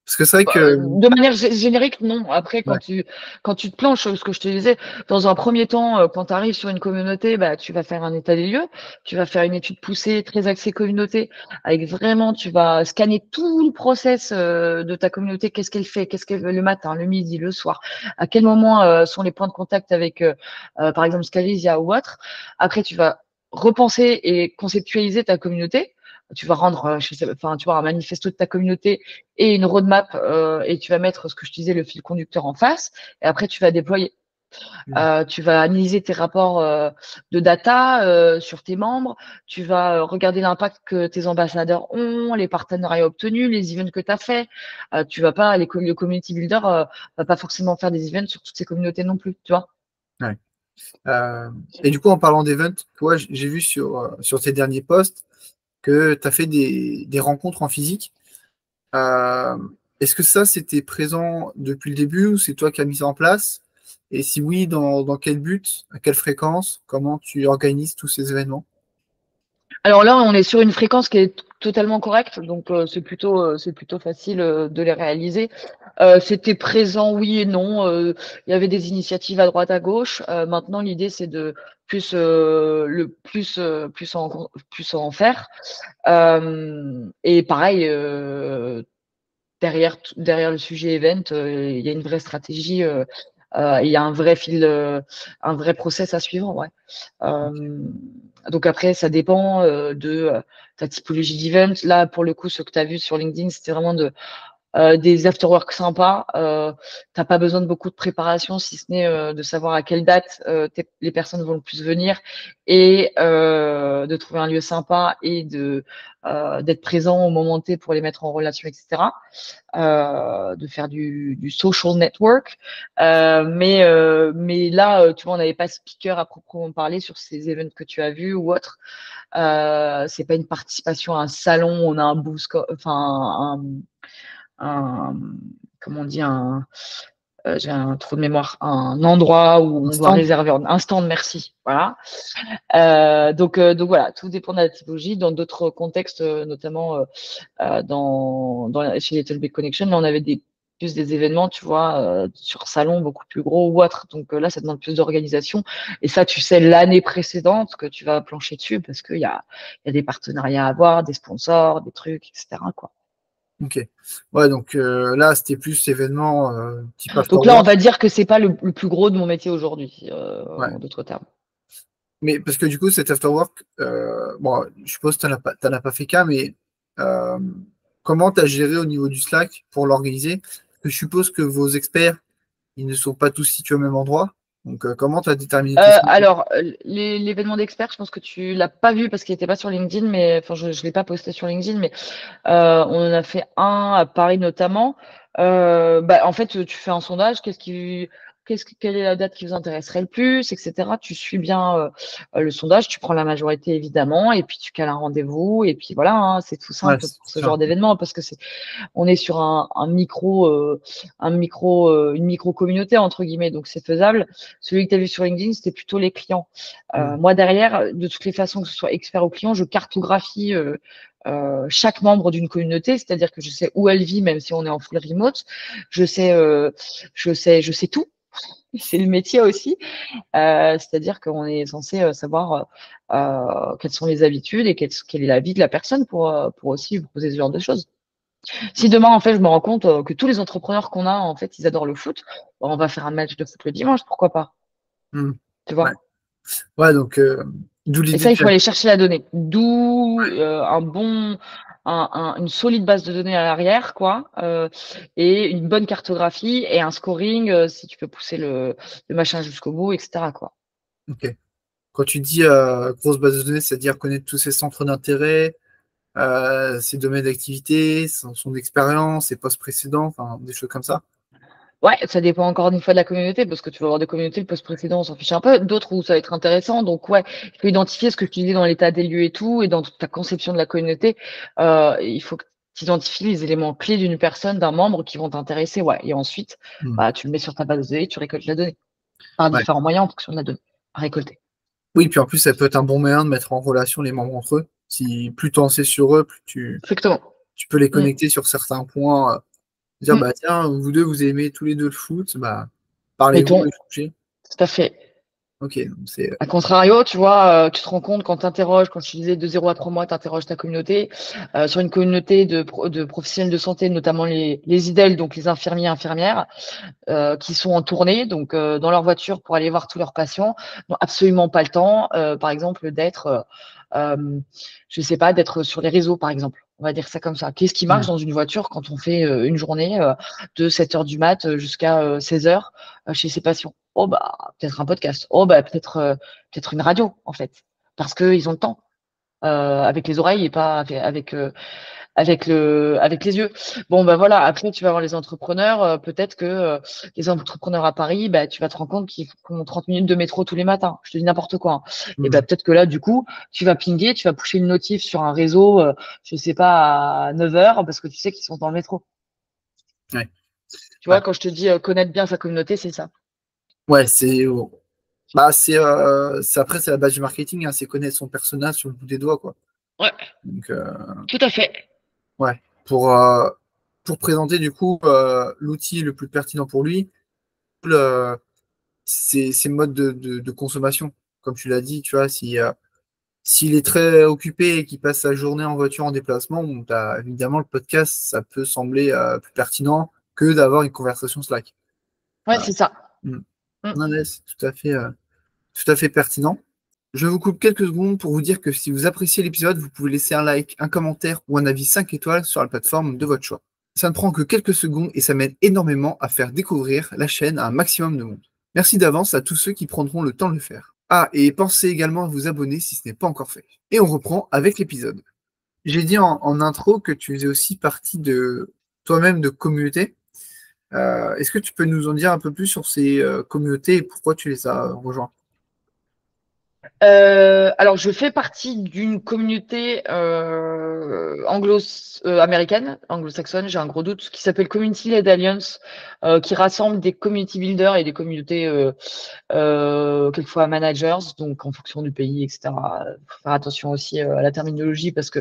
Speaker 1: Parce que c'est vrai que,
Speaker 2: De manière générique, non. Après,
Speaker 1: ouais,
Speaker 2: quand tu te planches, ce que je te disais, dans un premier temps, quand tu arrives sur une communauté, bah, tu vas faire un état des lieux, tu vas faire une étude poussée, très axée communauté, avec vraiment, tu vas scanner tout le process de ta communauté, qu'est-ce qu'elle veut le matin, le midi, le soir, à quel moment sont les points de contact avec, par exemple, Scalisia ou autre. Après, tu vas repenser et conceptualiser ta communauté. Tu vas rendre, enfin, tu vois, un manifesto de ta communauté et une roadmap et tu vas mettre ce que je disais, le fil conducteur en face. Et après, tu vas déployer.
Speaker 1: mm,
Speaker 2: Tu vas analyser tes rapports de data sur tes membres. Tu vas regarder l'impact que tes ambassadeurs ont, les partenariats obtenus, les events que tu as fait. Tu vas pas, le community builder va pas forcément faire des events sur toutes ces communautés non plus, tu vois.
Speaker 1: ouais. Euh, et du coup, en parlant d'event, toi, j'ai vu sur tes derniers posts que tu as fait des rencontres en physique. Euh, Est-ce que ça, c'était présent depuis le début ou c'est toi qui as mis ça en place? Et si oui, dans quel but, à quelle fréquence, comment tu organises tous ces événements?
Speaker 2: Alors là, on est sur une fréquence qui est totalement correcte, donc c'est plutôt facile de les réaliser. C'était présent, oui et non. Il y avait des initiatives à droite, à gauche. Maintenant, l'idée, c'est de plus en faire. Et pareil, derrière le sujet event, il y a une vraie stratégie. Il y a un vrai process à suivre. Ouais. Donc après, ça dépend de ta typologie d'event. Là, pour le coup, ce que tu as vu sur LinkedIn, c'était vraiment des afterworks sympas. T'as pas besoin de beaucoup de préparation, si ce n'est de savoir à quelle date les personnes vont le plus venir et de trouver un lieu sympa et d'être présent au moment T pour les mettre en relation, etc. De faire du social network. Mais là, tu vois, on n'avait pas speaker à proprement parler sur ces événements que tu as vus ou autres. C'est pas une participation à un salon, on a un boost, enfin un comment on dit, j'ai un trou de mémoire, un endroit où on doit
Speaker 1: Instant?
Speaker 2: réserver un stand, merci. Voilà. Donc voilà, tout dépend de la typologie. Dans d'autres contextes, notamment chez Little Big Connection, là, on avait plus des événements, tu vois, sur salon beaucoup plus gros ou autre. Donc là, ça demande plus d'organisation. Et ça, tu sais, l'année précédente que tu vas plancher dessus parce il y a des partenariats à avoir, des sponsors, des trucs, etc. quoi.
Speaker 1: Ok. Ouais, donc là, c'était plus événement type
Speaker 2: Donc là, on
Speaker 1: afterwork.
Speaker 2: va dire que c'est pas le plus gros de mon métier aujourd'hui,
Speaker 1: Ouais.
Speaker 2: en d'autres termes.
Speaker 1: Mais parce que du coup, cet afterwork, bon, je suppose que t'en as pas fait qu'un, mais euh, comment tu as géré au niveau du Slack pour l'organiser? Parce que je suppose que vos experts, ils ne sont pas tous situés au même endroit. Donc, comment tu as déterminé tout ça?
Speaker 2: Alors, l'événement d'expert, je pense que tu l'as pas vu parce qu'il n'était pas sur LinkedIn, mais enfin, je l'ai pas posté sur LinkedIn, mais on en a fait un à Paris notamment. En fait, tu fais un sondage, quelle est la date qui vous intéresserait le plus, etc. Tu suis bien le sondage, tu prends la majorité évidemment, et puis tu cales un rendez-vous, et puis voilà, hein, c'est tout
Speaker 1: Ouais,
Speaker 2: simple
Speaker 1: c'est
Speaker 2: pour ce
Speaker 1: sûr.
Speaker 2: genre d'événement parce que on est sur une micro communauté entre guillemets, donc c'est faisable. Celui que tu as vu sur LinkedIn, c'était plutôt les clients.
Speaker 1: Hmm.
Speaker 2: Moi derrière, de toutes les façons, que ce soit expert ou client, je cartographie chaque membre d'une communauté, c'est-à-dire que je sais où elle vit, même si on est en full remote. Je sais, je sais tout. C'est le métier aussi. C'est-à-dire qu'on est censé savoir quelles sont les habitudes et quelle est la vie de la personne pour aussi lui proposer ce genre de choses. Si demain, en fait, je me rends compte que tous les entrepreneurs qu'on a, en fait, ils adorent le foot, bon, on va faire un match de foot le dimanche, pourquoi pas?
Speaker 1: Hmm.
Speaker 2: Tu
Speaker 1: Ouais.
Speaker 2: vois?
Speaker 1: Ouais, donc d'où
Speaker 2: Et
Speaker 1: l'idée
Speaker 2: ça,
Speaker 1: de
Speaker 2: il faut aller chercher la donnée. D'où une solide base de données à l'arrière, quoi, et une bonne cartographie et un scoring si tu peux pousser le machin jusqu'au bout, etc., quoi.
Speaker 1: Ok. Quand tu dis grosse base de données, c'est-à-dire connaître tous ses centres d'intérêt, ses domaines d'activité, son expérience, ses postes précédents, enfin des choses comme ça.
Speaker 2: Ouais, ça dépend encore une fois de la communauté, parce que tu vas avoir des communautés, le post précédent, on s'en fiche un peu, d'autres où ça va être intéressant. Donc ouais, il faut identifier ce que je te disais dans l'état des lieux et tout, et dans toute ta conception de la communauté, il faut que tu identifies les éléments clés d'une personne, d'un membre qui vont t'intéresser, ouais. Et ensuite,
Speaker 1: Hmm.
Speaker 2: bah, tu le mets sur ta base de données, tu récoltes la donnée par
Speaker 1: Ouais.
Speaker 2: différents moyens en fonction de la donnée à récolter.
Speaker 1: Oui, puis en plus, ça peut être un bon moyen de mettre en relation les membres entre eux. Si plus tu en sais sur eux, plus
Speaker 2: Exactement.
Speaker 1: tu peux les
Speaker 2: Mm,
Speaker 1: connecter sur certains points. Dire,
Speaker 2: mm.
Speaker 1: bah tiens, vous deux, vous aimez tous les deux le foot, bah parlez-vous,
Speaker 2: Mettons,
Speaker 1: échangez.
Speaker 2: tout à fait.
Speaker 1: Ok, donc c'est.
Speaker 2: A contrario, tu vois, tu te rends compte quand tu interroges, quand je te disais de 0 à 3 mois, tu interroges ta communauté, sur une communauté de professionnels de santé, notamment les IDEL, donc les infirmiers, infirmières, qui sont en tournée, donc dans leur voiture pour aller voir tous leurs patients, n'ont absolument pas le temps, par exemple, je sais pas, d'être sur les réseaux, par exemple. On va dire ça comme ça. Qu'est-ce qui
Speaker 1: Hmm.
Speaker 2: marche dans une voiture quand on fait une journée de 7 heures du mat jusqu'à 16 heures chez ses patients? Oh bah peut-être un podcast. Oh bah peut-être une radio en fait, parce qu'ils ont le temps avec les oreilles et pas avec les yeux. Bon, bah voilà, après, tu vas voir les entrepreneurs. Peut-être que les entrepreneurs à Paris, bah, tu vas te rendre compte qu'ils font 30 minutes de métro tous les matins. Je te dis n'importe quoi, hein. Et
Speaker 1: Hmm.
Speaker 2: bah, peut-être que là, du coup, tu vas pinguer, tu vas pusher une notif sur un réseau, je sais pas, à 9 heures, parce que tu sais qu'ils sont dans le métro.
Speaker 1: Ouais.
Speaker 2: Tu
Speaker 1: Ouais,
Speaker 2: vois, quand je te dis connaître bien sa communauté, c'est ça.
Speaker 1: ouais, c'est. Bah, après, c'est la base du marketing, hein, c'est connaître son personnage sur le bout des doigts, quoi.
Speaker 2: Ouais,
Speaker 1: Donc,
Speaker 2: tout à fait.
Speaker 1: ouais. Pour présenter, du coup, l'outil le plus pertinent pour lui, c'est le mode de consommation. Comme tu l'as dit, tu vois, si, s'il est très occupé et qu'il passe sa journée en voiture en déplacement, bon, évidemment, le podcast, ça peut sembler plus pertinent que d'avoir une conversation Slack.
Speaker 2: Ouais,
Speaker 1: Euh,
Speaker 2: c'est ça.
Speaker 1: hmm.
Speaker 2: Mm.
Speaker 1: Non, mais c'est tout à fait pertinent. Je vous coupe quelques secondes pour vous dire que si vous appréciez l'épisode, vous pouvez laisser un like, un commentaire ou un avis 5 étoiles sur la plateforme de votre choix. Ça ne prend que quelques secondes et ça m'aide énormément à faire découvrir la chaîne à un maximum de monde. Merci d'avance à tous ceux qui prendront le temps de le faire. Ah, et pensez également à vous abonner si ce n'est pas encore fait. Et on reprend avec l'épisode. J'ai dit en intro que tu faisais aussi partie de toi-même de communautés. Est-ce que tu peux nous en dire un peu plus sur ces communautés et pourquoi tu les as rejoints?
Speaker 2: Alors, je fais partie d'une communauté anglo-américaine, anglo-saxonne, j'ai un gros doute, qui s'appelle Community Led Alliance, qui rassemble des community builders et des communautés quelquefois managers, donc en fonction du pays, etc. Faut faire attention aussi à la terminologie parce que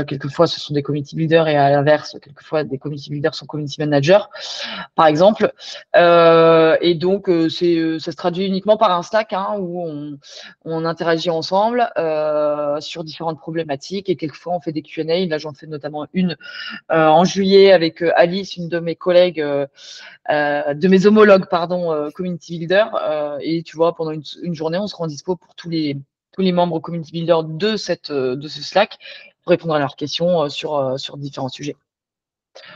Speaker 2: quelquefois ce sont des community builders et à l'inverse, quelquefois des community builders sont community managers par exemple. Et donc, ça se traduit uniquement par un Slack hein, où on interagit ensemble sur différentes problématiques et quelquefois on fait des Q&A. Là, j'en fais notamment une en juillet avec Alice, une de mes collègues, de mes homologues, pardon, community builder. Et tu vois, pendant une journée, on se rend dispo pour tous les membres community builder de ce Slack pour répondre à leurs questions sur différents sujets.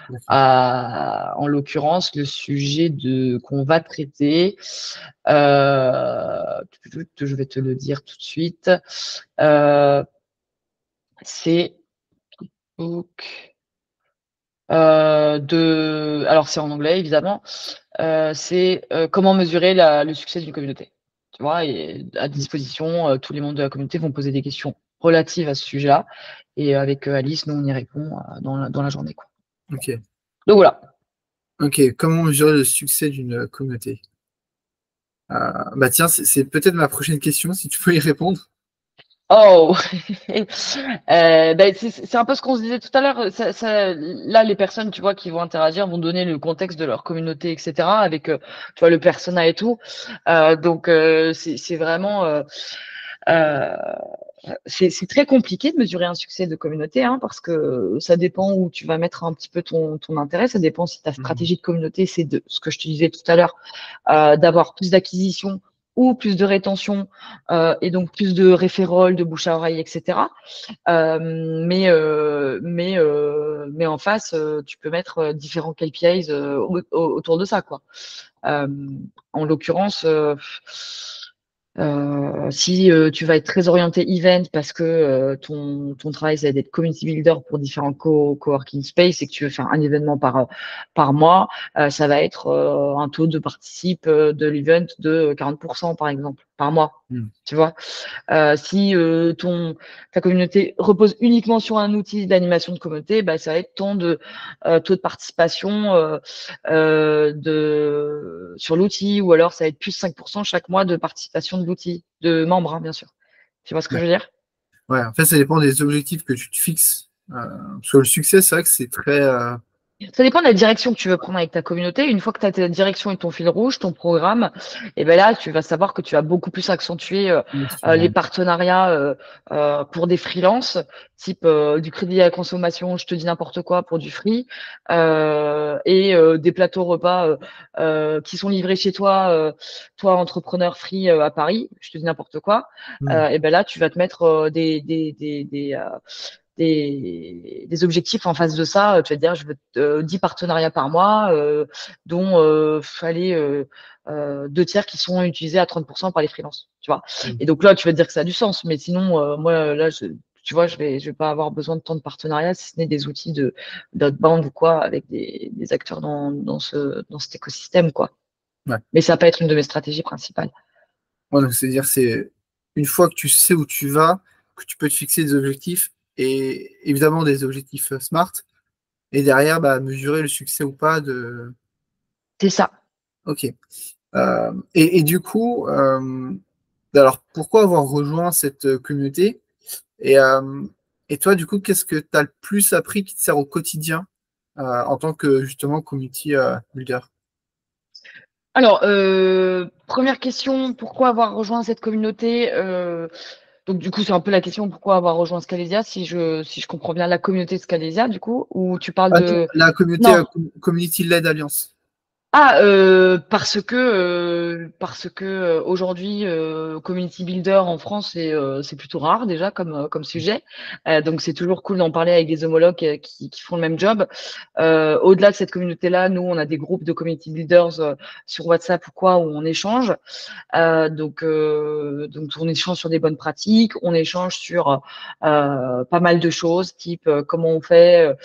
Speaker 1: D'accord.
Speaker 2: En l'occurrence, le sujet qu'on va traiter, je vais te le dire tout de suite, c'est alors c'est en anglais évidemment, c'est comment mesurer le succès d'une communauté. Tu vois, et à disposition, tous les membres de la communauté vont poser des questions relatives à ce sujet-là. Et avec Alice, nous, on y répond dans la journée, quoi.
Speaker 1: Ok.
Speaker 2: Donc voilà.
Speaker 1: Ok. Comment mesurer le succès d'une communauté? Bah tiens, c'est peut-être ma prochaine question, si tu peux y répondre.
Speaker 2: Oh, c'est un peu ce qu'on se disait tout à l'heure. Là, les personnes, tu vois, qui vont interagir vont donner le contexte de leur communauté, etc., avec, tu vois, le persona et tout. Donc, c'est vraiment c'est très compliqué de mesurer un succès de communauté, hein, parce que ça dépend où tu vas mettre un petit peu ton intérêt. Ça dépend si ta
Speaker 1: Mhm.
Speaker 2: stratégie de communauté, c'est de ce que je te disais tout à l'heure, d'avoir plus d'acquisition ou plus de rétention, et donc plus de référol, de bouche à oreille, etc. Mais en face, tu peux mettre différents KPIs autour de ça, quoi. Euh, En l'occurrence, si tu vas être très orienté event parce que ton travail, ça va être community builder pour différents coworking space et que tu veux faire un événement par mois, ça va être un taux de participe de l'event de 40% par exemple, par mois.
Speaker 1: Mhm.
Speaker 2: Tu vois? Si ta communauté repose uniquement sur un outil d'animation de communauté, bah, ça va être taux de participation sur l'outil, ou alors ça va être plus 5% chaque mois de participation de l'outil, de membres, hein, bien sûr. Tu vois ce que
Speaker 1: Ouais.
Speaker 2: je veux dire?
Speaker 1: Ouais, en fait, ça dépend des objectifs que tu te fixes. Parce que le succès, c'est vrai que c'est très.
Speaker 2: Ça dépend de la direction que tu veux prendre avec ta communauté. Une fois que tu as ta direction et ton fil rouge, ton programme, et ben là, tu vas savoir que tu vas beaucoup plus accentuer les
Speaker 1: Émotionnel.
Speaker 2: partenariats pour des freelances, type du crédit à la consommation, je te dis n'importe quoi, pour du free, et des plateaux repas qui sont livrés chez toi, toi entrepreneur free à Paris, je te dis n'importe quoi.
Speaker 1: Mhm.
Speaker 2: Et ben là, tu vas te mettre des objectifs en face de ça. Tu vas te dire, je veux 10 partenariats par mois, dont fallait 2 tiers qui sont utilisés à 30% par les freelances. Tu vois.
Speaker 1: Mhm.
Speaker 2: Et donc là, tu vas te dire que ça a du sens. Mais sinon, moi, là, tu vois, je vais pas avoir besoin de tant de partenariats si ce n'est des outils d'outbound ou quoi, avec des acteurs dans cet écosystème, quoi.
Speaker 1: Ouais.
Speaker 2: Mais ça va pas être une de mes stratégies principales.
Speaker 1: Ouais, donc, c'est-à-dire, c'est une fois que tu sais où tu vas, que tu peux te fixer des objectifs et évidemment des objectifs smart. Et derrière, bah, mesurer le succès ou pas de.
Speaker 2: C'est ça.
Speaker 1: Ok. Et du coup, alors pourquoi avoir rejoint cette communauté? Et, euh, et toi, du coup, qu'est-ce que tu as le plus appris qui te sert au quotidien en tant que justement community builder?
Speaker 2: Alors, première question, pourquoi avoir rejoint cette communauté? Donc, du coup, c'est un peu la question, pourquoi avoir rejoint Scalesia, si je comprends bien la communauté de Scalesia, du coup, ou tu parles
Speaker 1: Ah non,
Speaker 2: de...
Speaker 1: la communauté
Speaker 2: Non.
Speaker 1: Community Led Alliance.
Speaker 2: Ah, parce que aujourd'hui, community builder en France, c'est plutôt rare déjà comme sujet. Donc, c'est toujours cool d'en parler avec des homologues qui font le même job. Au-delà de cette communauté-là, nous, on a des groupes de community builders sur WhatsApp ou quoi, où on échange. Donc, on échange sur des bonnes pratiques, on échange sur pas mal de choses, type comment on fait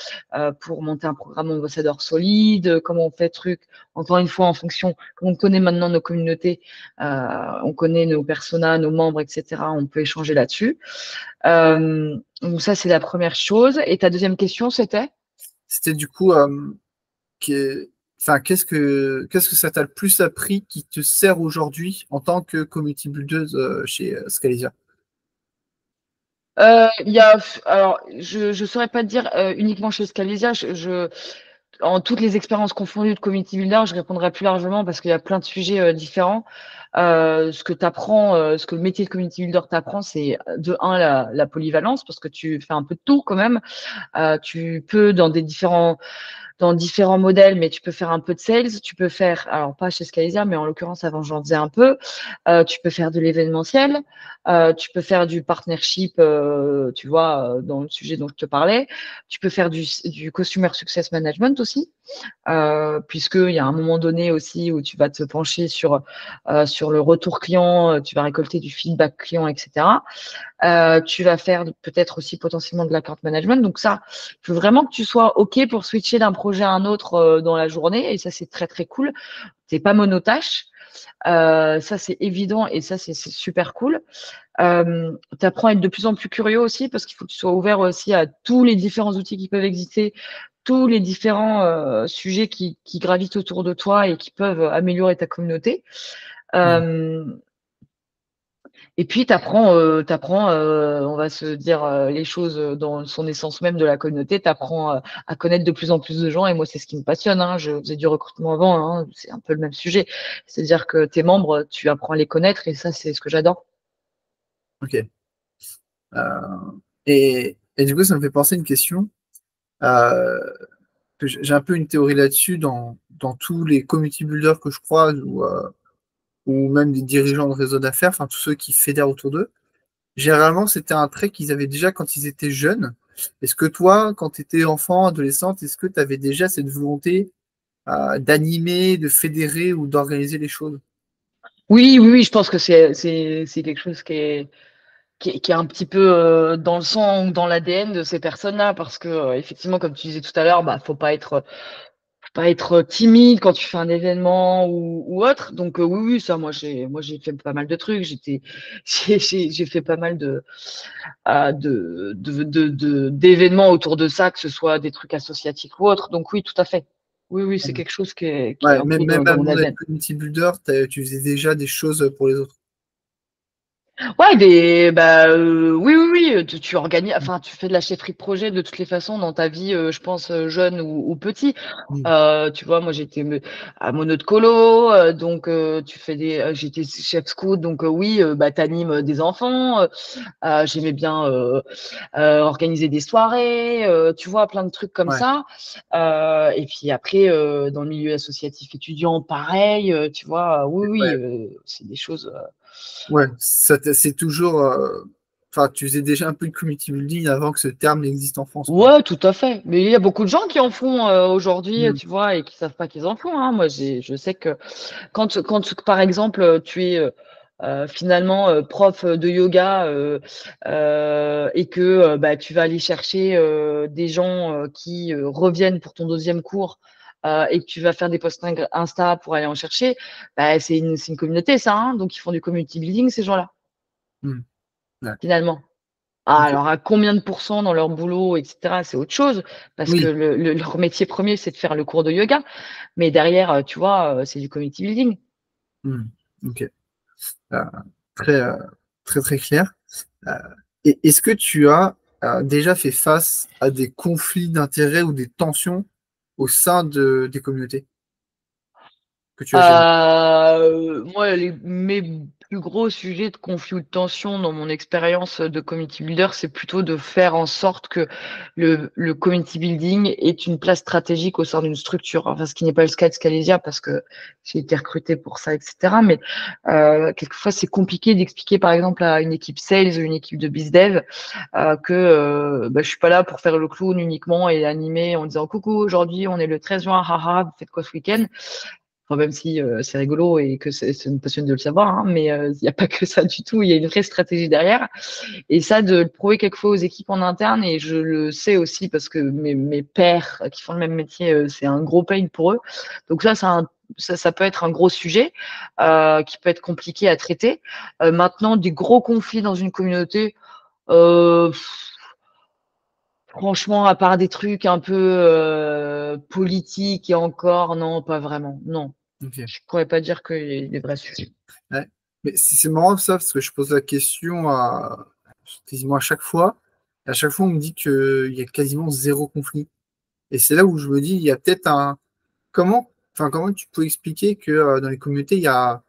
Speaker 2: pour monter un programme ambassadeur solide, comment on fait truc, encore une fois, en fonction, comme on connaît maintenant nos communautés, on connaît nos personas, nos membres, etc., on peut échanger là-dessus. Donc ça, c'est la première chose. Et ta deuxième question, c'était?
Speaker 1: C'était du coup, enfin, qu'est-ce que ça t'a le plus appris qui te sert aujourd'hui en tant que community builder chez Scalesia?
Speaker 2: Alors, je saurais pas te dire uniquement chez Scalesia. En toutes les expériences confondues de community builder, je répondrai plus largement parce qu'il y a plein de sujets différents. Ce que tu apprends, ce que le métier de community builder t'apprend, c'est de un la polyvalence parce que tu fais un peu de tout quand même. Tu peux dans différents modèles, mais tu peux faire un peu de sales, tu peux faire, alors pas chez Skyzer, mais en l'occurrence avant j'en faisais un peu, tu peux faire de l'événementiel, tu peux faire du partnership, tu vois, dans le sujet dont je te parlais, tu peux faire du customer success management aussi, puisqu'il y a un moment donné aussi où tu vas te pencher sur le retour client, tu vas récolter du feedback client, etc. Tu vas faire peut-être aussi potentiellement de l'account management. Donc ça, il faut vraiment que tu sois OK pour switcher d'un projet à un autre dans la journée. Et ça, c'est très, très cool. Tu n'es pas monotâche. Ça, c'est évident et ça, c'est super cool. Tu apprends à être de plus en plus curieux aussi parce qu'il faut que tu sois ouvert aussi à tous les différents outils qui peuvent exister, tous les différents sujets qui gravitent autour de toi et qui peuvent améliorer ta communauté.
Speaker 1: Mhm.
Speaker 2: Euh, et puis, on va se dire les choses dans son essence même de la communauté, tu apprends à connaître de plus en plus de gens. Et moi, c'est ce qui me passionne, hein. Je faisais du recrutement avant, hein. C'est un peu le même sujet. C'est-à-dire que tes membres, tu apprends à les connaître et ça, c'est ce que j'adore.
Speaker 1: Ok. Et du coup, ça me fait penser à une question. Euh, que j'ai un peu une théorie là-dessus dans tous les community builders que je croise ou même des dirigeants de réseaux d'affaires, enfin tous ceux qui fédèrent autour d'eux. Généralement, c'était un trait qu'ils avaient déjà quand ils étaient jeunes. Est-ce que toi, quand tu étais enfant, adolescente, est-ce que tu avais déjà cette volonté d'animer, de fédérer ou d'organiser les choses?
Speaker 2: Oui, oui, oui, je pense que c'est quelque chose qui est un petit peu dans le sang ou dans l'ADN de ces personnes-là, parce que effectivement, comme tu disais tout à l'heure, bah faut pas être timide quand tu fais un événement ou autre. Donc oui, oui, ça, moi j'ai fait pas mal de trucs. J'ai fait pas mal d'événements autour de ça, que ce soit des trucs associatifs ou autres. Donc oui, tout à fait. Oui, oui, c'est quelque chose qui est
Speaker 1: Ouais,
Speaker 2: un
Speaker 1: même,
Speaker 2: peu
Speaker 1: même
Speaker 2: dans mon
Speaker 1: avant d'être
Speaker 2: ADN.
Speaker 1: community builder, tu faisais déjà des choses pour les autres.
Speaker 2: Ouais, oui, oui, oui, tu organises, enfin, tu fais de la chefferie de projet de toutes les façons dans ta vie, je pense, jeune ou petit.
Speaker 1: Mm.
Speaker 2: Tu vois, moi, à mono de colo, donc j'étais chef scout, donc oui, bah, t'animes des enfants. J'aimais bien organiser des soirées, tu vois, plein de trucs comme
Speaker 1: Ouais,
Speaker 2: ça. Et puis après, dans le milieu associatif étudiant, pareil, tu vois, oui, oui,
Speaker 1: ouais,
Speaker 2: c'est des choses.
Speaker 1: ouais. C'est toujours. Enfin, tu faisais déjà un peu de community building avant que ce terme n'existe en France, quoi.
Speaker 2: Ouais, tout à fait. Mais il y a beaucoup de gens qui en font aujourd'hui,
Speaker 1: Mm.
Speaker 2: tu vois, et qui savent pas qu'ils en font, hein. Moi, je sais que quand par exemple, tu es finalement prof de yoga et que bah, tu vas aller chercher des gens qui reviennent pour ton deuxième cours et que tu vas faire des posts Insta pour aller en chercher, bah, c'est une communauté, ça, hein. Donc, ils font du community building, ces gens-là,
Speaker 1: Mm. Ouais.
Speaker 2: finalement. Ah,
Speaker 1: Ok.
Speaker 2: alors, à combien de pourcents dans leur boulot, etc., c'est autre chose, parce que
Speaker 1: Oui.
Speaker 2: leur métier premier, c'est de faire le cours de yoga. Mais derrière, tu vois, c'est du community building.
Speaker 1: Mm. Ok. Euh, très, très, très clair. Euh, et est-ce que tu as déjà fait face à des conflits d'intérêts ou des tensions au sein des communautés que tu as gérées?
Speaker 2: Moi, mes plus gros sujets de conflit ou de tension dans mon expérience de community builder, c'est plutôt de faire en sorte que le community building ait une place stratégique au sein d'une structure. Enfin, ce qui n'est pas le cas de Scalesia parce que j'ai été recrutée pour ça, etc. Mais quelquefois, c'est compliqué d'expliquer, par exemple, à une équipe sales ou une équipe de bizdev que bah, je suis pas là pour faire le clown uniquement et animer en disant coucou, aujourd'hui on est le 13 juin, haha, vous faites quoi ce week-end? Enfin, même si c'est rigolo et que ça me passionne de le savoir, hein, mais il n'y a pas que ça du tout, il y a une vraie stratégie derrière. Et ça, de le prouver quelquefois aux équipes en interne, et je le sais aussi parce que mes pairs qui font le même métier, c'est un gros pain pour eux. Donc ça peut être un gros sujet qui peut être compliqué à traiter. Maintenant, des gros conflits dans une communauté, euh, franchement, à part des trucs un peu politiques et encore, non, pas vraiment. Non,
Speaker 1: Ok.
Speaker 2: je pourrais pas dire qu'il y a des vrais sujets.
Speaker 1: Ouais. Mais c'est marrant ça, parce que je pose la question à quasiment à chaque fois. Et à chaque fois, on me dit qu'il y a quasiment zéro conflit. Et c'est là où je me dis, il y a peut-être un. Comment tu peux expliquer que dans les communautés, il y a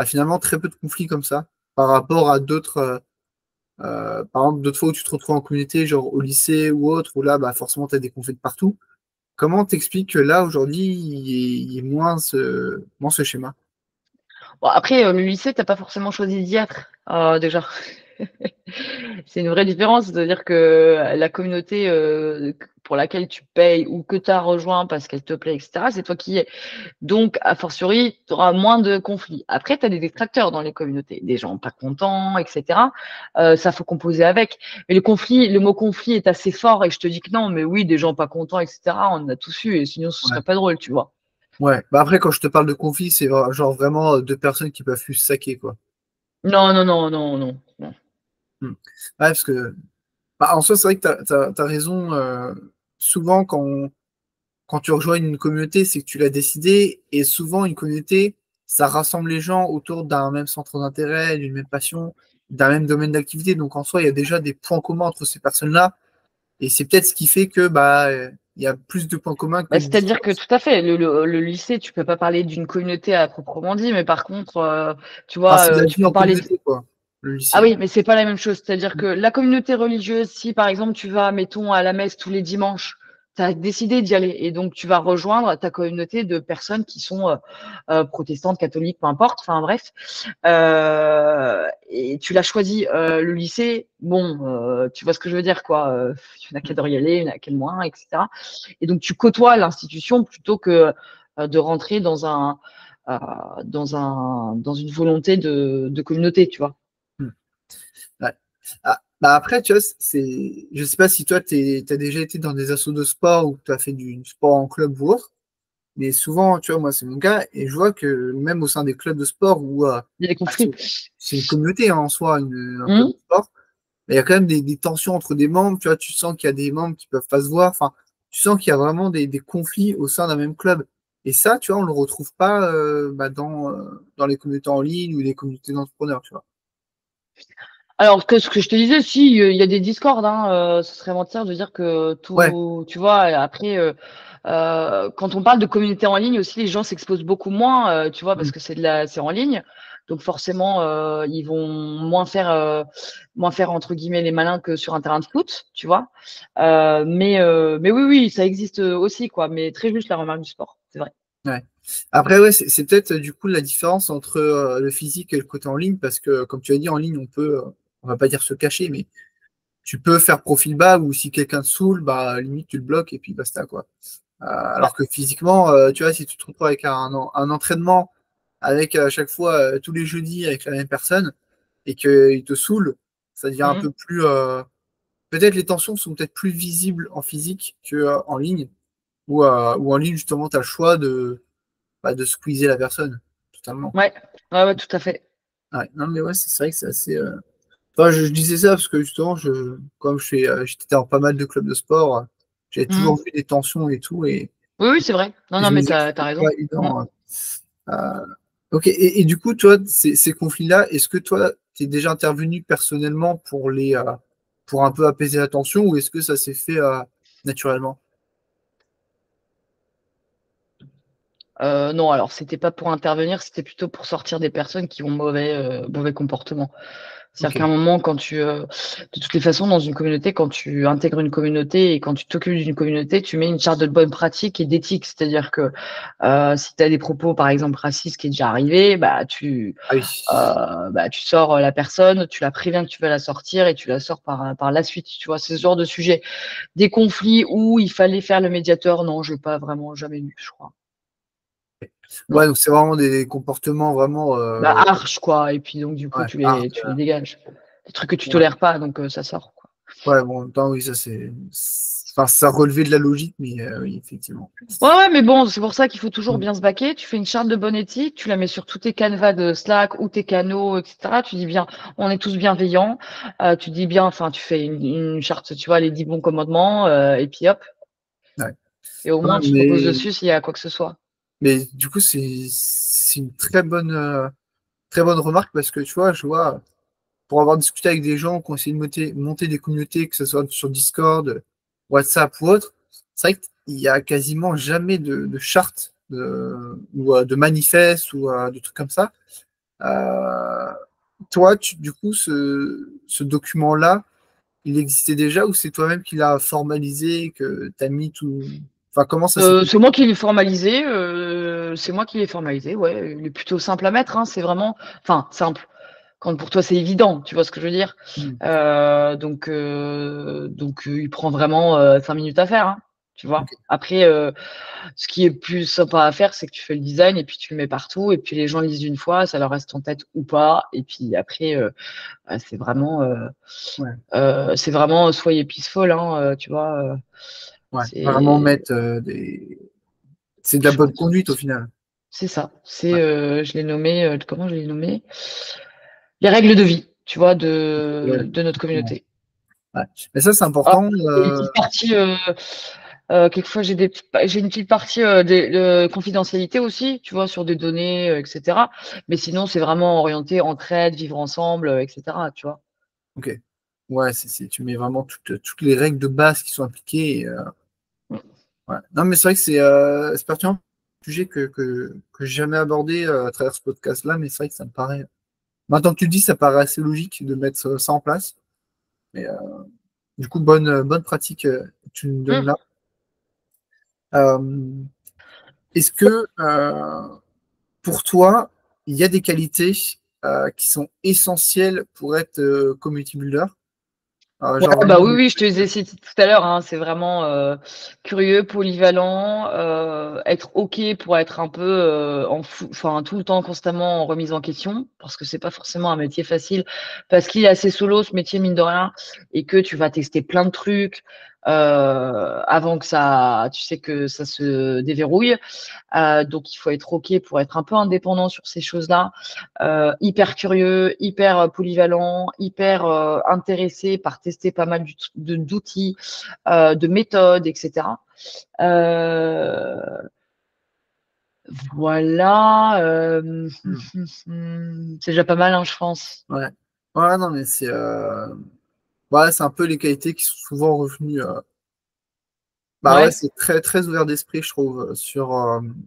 Speaker 1: finalement très peu de conflits comme ça, par rapport à d'autres. Par exemple, d'autres fois où tu te retrouves en communauté, genre au lycée ou autre, où là, bah, forcément, tu as des conflits de partout. Comment t'expliques que là, aujourd'hui, il y ait moins ce schéma?
Speaker 2: Bon, après, le lycée, t'as pas forcément choisi d'y être, déjà. C'est une vraie différence, c'est-à-dire que la communauté pour laquelle tu payes ou que tu as rejoint parce qu'elle te plaît, etc., c'est toi qui y es. Donc, a fortiori, tu auras moins de conflits. Après, tu as des détracteurs dans les communautés, des gens pas contents, etc. Ça faut composer avec. Mais le mot conflit est assez fort et je te dis que non, mais oui, des gens pas contents, etc., on en a tous eu et sinon ce
Speaker 1: Ouais.
Speaker 2: serait pas drôle, tu vois.
Speaker 1: Ouais. Bah après, quand je te parle de conflit, c'est genre vraiment deux personnes qui peuvent plus se saquer, quoi.
Speaker 2: Non, non, non, non, non, non.
Speaker 1: Hmm. Ouais, parce que, bah, en soi, c'est vrai que t'as raison. Souvent, quand tu rejoins une communauté, c'est que tu l'as décidé. Et souvent, une communauté, ça rassemble les gens autour d'un même centre d'intérêt, d'une même passion, d'un même domaine d'activité. Donc, en soi, il y a déjà des points communs entre ces personnes-là. Et c'est peut-être ce qui fait que bah, il y a plus de points communs que
Speaker 2: Bah,
Speaker 1: de
Speaker 2: c'est-à-dire que
Speaker 1: différences.
Speaker 2: tout à fait, le lycée, tu peux pas parler d'une communauté à proprement dit, mais par contre, tu
Speaker 1: Enfin,
Speaker 2: vois,
Speaker 1: c'est la
Speaker 2: tu
Speaker 1: vie
Speaker 2: peux
Speaker 1: en
Speaker 2: parler de.
Speaker 1: communauté, quoi. le
Speaker 2: Ah
Speaker 1: lycée.
Speaker 2: oui, mais c'est pas la même chose. C'est-à-dire que la communauté religieuse, si par exemple tu vas, mettons, à la messe tous les dimanches, tu as décidé d'y aller et donc tu vas rejoindre ta communauté de personnes qui sont protestantes, catholiques, peu importe, enfin bref, et tu l'as choisi. Le lycée, bon, tu vois ce que je veux dire, quoi. Il y en a qui adorent y aller, il y en a qui aiment moins, etc. Et donc tu côtoies l'institution plutôt que de rentrer euh, dans une volonté de communauté, tu vois.
Speaker 1: Hmm. Ouais. Ah, bah après, tu vois, je sais pas si toi, tu as déjà été dans des assos de sport ou tu as fait du sport en club ou autre, mais souvent, tu vois, moi, c'est mon cas, et je vois que même au sein des clubs de sport où
Speaker 2: Il y a des
Speaker 1: bah,
Speaker 2: conflits.
Speaker 1: c'est une communauté hein, en soi, un club
Speaker 2: Mmh.
Speaker 1: de sport, mais il y a quand même des tensions entre des membres, tu vois, tu sens qu'il y a des membres qui peuvent pas se voir, enfin, tu sens qu'il y a vraiment des conflits au sein d'un même club. Et ça, tu vois, on le retrouve pas bah, dans les communautés en ligne ou les communautés d'entrepreneurs, tu vois.
Speaker 2: Alors que ce que je te disais, si, il y a des discords, hein, ce serait mentir de dire que
Speaker 1: Ouais.
Speaker 2: tout tu vois? Après, quand on parle de communauté en ligne aussi, les gens s'exposent beaucoup moins, tu vois?
Speaker 1: Mm.
Speaker 2: Parce que c'est en ligne, donc forcément, ils vont moins faire entre guillemets «les malins» que sur un terrain de foot, tu vois? Mais oui, oui, ça existe, aussi quoi, mais très juste la remarque du sport, c'est vrai.
Speaker 1: Ouais. Après, ouais, c'est peut-être du coup la différence entre le physique et le côté en ligne, parce que comme tu as dit, en ligne, on va pas dire se cacher, mais tu peux faire profil bas ou si quelqu'un te saoule, bah limite tu le bloques et puis basta quoi.
Speaker 2: Ouais.
Speaker 1: Alors que physiquement, tu vois, si tu te retrouves avec un entraînement avec à chaque fois tous les jeudis avec la même personne et qu'il te saoule, ça devient un
Speaker 2: Mmh
Speaker 1: peu
Speaker 2: mh.
Speaker 1: plus. Peut-être les tensions sont peut-être plus visibles en physique qu'en ligne, ou en ligne, justement, tu as le choix de squeezer la personne, totalement.
Speaker 2: Ouais. Ouais, ouais, tout à fait.
Speaker 1: Ouais, non, mais ouais, c'est vrai que c'est assez. Enfin, je disais ça parce que justement, comme j'étais dans pas mal de clubs de sport, j'avais
Speaker 2: Mmh.
Speaker 1: toujours vu des tensions et tout,
Speaker 2: Oui, oui, c'est vrai. Non,
Speaker 1: et je
Speaker 2: non,
Speaker 1: me
Speaker 2: mais
Speaker 1: disais que
Speaker 2: t'as
Speaker 1: c'était
Speaker 2: raison.
Speaker 1: pas
Speaker 2: Mmh.
Speaker 1: évident. Ok, et du coup, toi, ces conflits-là, est-ce que toi, tu es déjà intervenu personnellement pour un peu apaiser la tension ou est-ce que ça s'est fait naturellement?
Speaker 2: Non, alors c'était pas pour intervenir, c'était plutôt pour sortir des personnes qui ont mauvais comportement. C'est-à-dire
Speaker 1: Ok.
Speaker 2: qu'à un moment, de toutes les façons, dans une communauté, quand tu intègres une communauté et quand tu t'occupes d'une communauté, tu mets une charte de bonne pratique et d'éthique. C'est-à-dire que si tu as des propos, par exemple, racistes qui est déjà arrivé,
Speaker 1: Ah oui.
Speaker 2: tu sors la personne, tu la préviens que tu vas la sortir et tu la sors par la suite. Tu vois, c'est ce genre de sujet. Des conflits où il fallait faire le médiateur, non, je n'ai pas vraiment jamais eu, je crois. Non.
Speaker 1: Ouais, donc c'est vraiment des comportements vraiment
Speaker 2: Bah, arche, quoi, et puis donc du coup,
Speaker 1: ouais, hard,
Speaker 2: tu les dégages. Des trucs que tu
Speaker 1: ouais.
Speaker 2: tolères pas, donc ça sort, quoi.
Speaker 1: Ouais, bon, en même temps, oui, enfin, ça relevait de la logique, mais oui, effectivement.
Speaker 2: Ouais, ouais, mais bon, c'est pour ça qu'il faut toujours
Speaker 1: Mm.
Speaker 2: bien se baquer. Tu fais une charte de bonne éthique, tu la mets sur tous tes canevas de Slack ou tes canaux, et cetera. Tu dis bien: «On est tous bienveillants». Tu dis bien enfin, tu fais une charte, tu vois, les 10 bons commandements, et puis hop,
Speaker 1: Ouais.
Speaker 2: et au
Speaker 1: Ouais,
Speaker 2: moins tu te reposes dessus s'il y a quoi que ce soit.
Speaker 1: mais du coup, c'est une très bonne remarque parce que tu vois, je vois, pour avoir discuté avec des gens qui ont essayé de monter des communautés, que ce soit sur Discord, WhatsApp ou autre, c'est vrai qu'il y a quasiment jamais de charte ou de manifeste ou de trucs comme ça. Euh, Toi, du coup, ce document-là, il existait déjà ou c'est toi-même qui l'as formalisé, que tu as mis tout. Enfin, comment ça s'est fait?
Speaker 2: C'est moi qui l'ai formalisé, ouais, il est plutôt simple à mettre, hein. C'est vraiment enfin simple. Quand pour toi c'est évident, tu vois ce que je veux dire?
Speaker 1: Hmm.
Speaker 2: Il prend vraiment, 5 minutes à faire, hein, tu vois?
Speaker 1: Ok.
Speaker 2: Après, ce qui est plus sympa à faire, c'est que tu fais le design et puis tu le mets partout et puis les gens lisent une fois, ça leur reste en tête ou pas et puis après, bah,
Speaker 1: Ouais,
Speaker 2: c'est vraiment soyez peaceful, hein, tu vois?
Speaker 1: ouais. Vraiment
Speaker 2: C'est
Speaker 1: mettre c'est de la bonne conduite au final.
Speaker 2: c'est ça.
Speaker 1: Ouais.
Speaker 2: Je l'ai nommé, comment je l'ai nommé? Les règles de vie, tu vois,
Speaker 1: Ouais,
Speaker 2: de notre
Speaker 1: effectivement.
Speaker 2: communauté.
Speaker 1: Ouais. Mais ça, c'est
Speaker 2: Alors,
Speaker 1: important.
Speaker 2: il y a une petite partie, quelquefois j'ai une petite partie, de confidentialité aussi, tu vois, sur des données, et cetera. Mais sinon, c'est vraiment orienté entraide, vivre ensemble, et cetera, tu vois?
Speaker 1: Ok. Ouais, tu mets vraiment toutes les règles de base qui sont appliquées.
Speaker 2: Mmh.
Speaker 1: Ouais. Non, mais c'est vrai que c'est pertinent. Un sujet que j'ai jamais abordé à travers ce podcast-là, mais c'est vrai que ça me paraît. Maintenant que tu le dis, ça paraît assez logique de mettre ça en place. Mais du coup, bonne pratique que tu nous donnes
Speaker 2: Hmm.
Speaker 1: là. Euh, Est-ce que pour toi, il y a des qualités qui sont essentielles pour être community builder?
Speaker 2: Ouais,
Speaker 1: Genre
Speaker 2: bah
Speaker 1: vraiment
Speaker 2: oui,
Speaker 1: des
Speaker 2: oui, je te
Speaker 1: trucs,
Speaker 2: les ai cités tout à l'heure, hein, c'est vraiment curieux, polyvalent, être OK pour être un peu enfin tout le temps constamment en remise en question, parce que c'est pas forcément un métier facile, parce qu'il est assez solo ce métier mine de rien, et que tu vas tester plein de trucs avant que tu sais que ça se déverrouille. Donc, il faut être OK pour être un peu indépendant sur ces choses-là. Hyper curieux, hyper polyvalent, hyper intéressé par tester pas mal d'outils, de méthodes, etc. Euh, voilà.
Speaker 1: hmm,
Speaker 2: C'est déjà pas mal, hein, je pense.
Speaker 1: ouais. Ouais, non, mais ouais, c'est un peu les qualités qui sont souvent revenues. Bah ouais,
Speaker 2: Ouais,
Speaker 1: c'est très, très ouvert d'esprit, je trouve,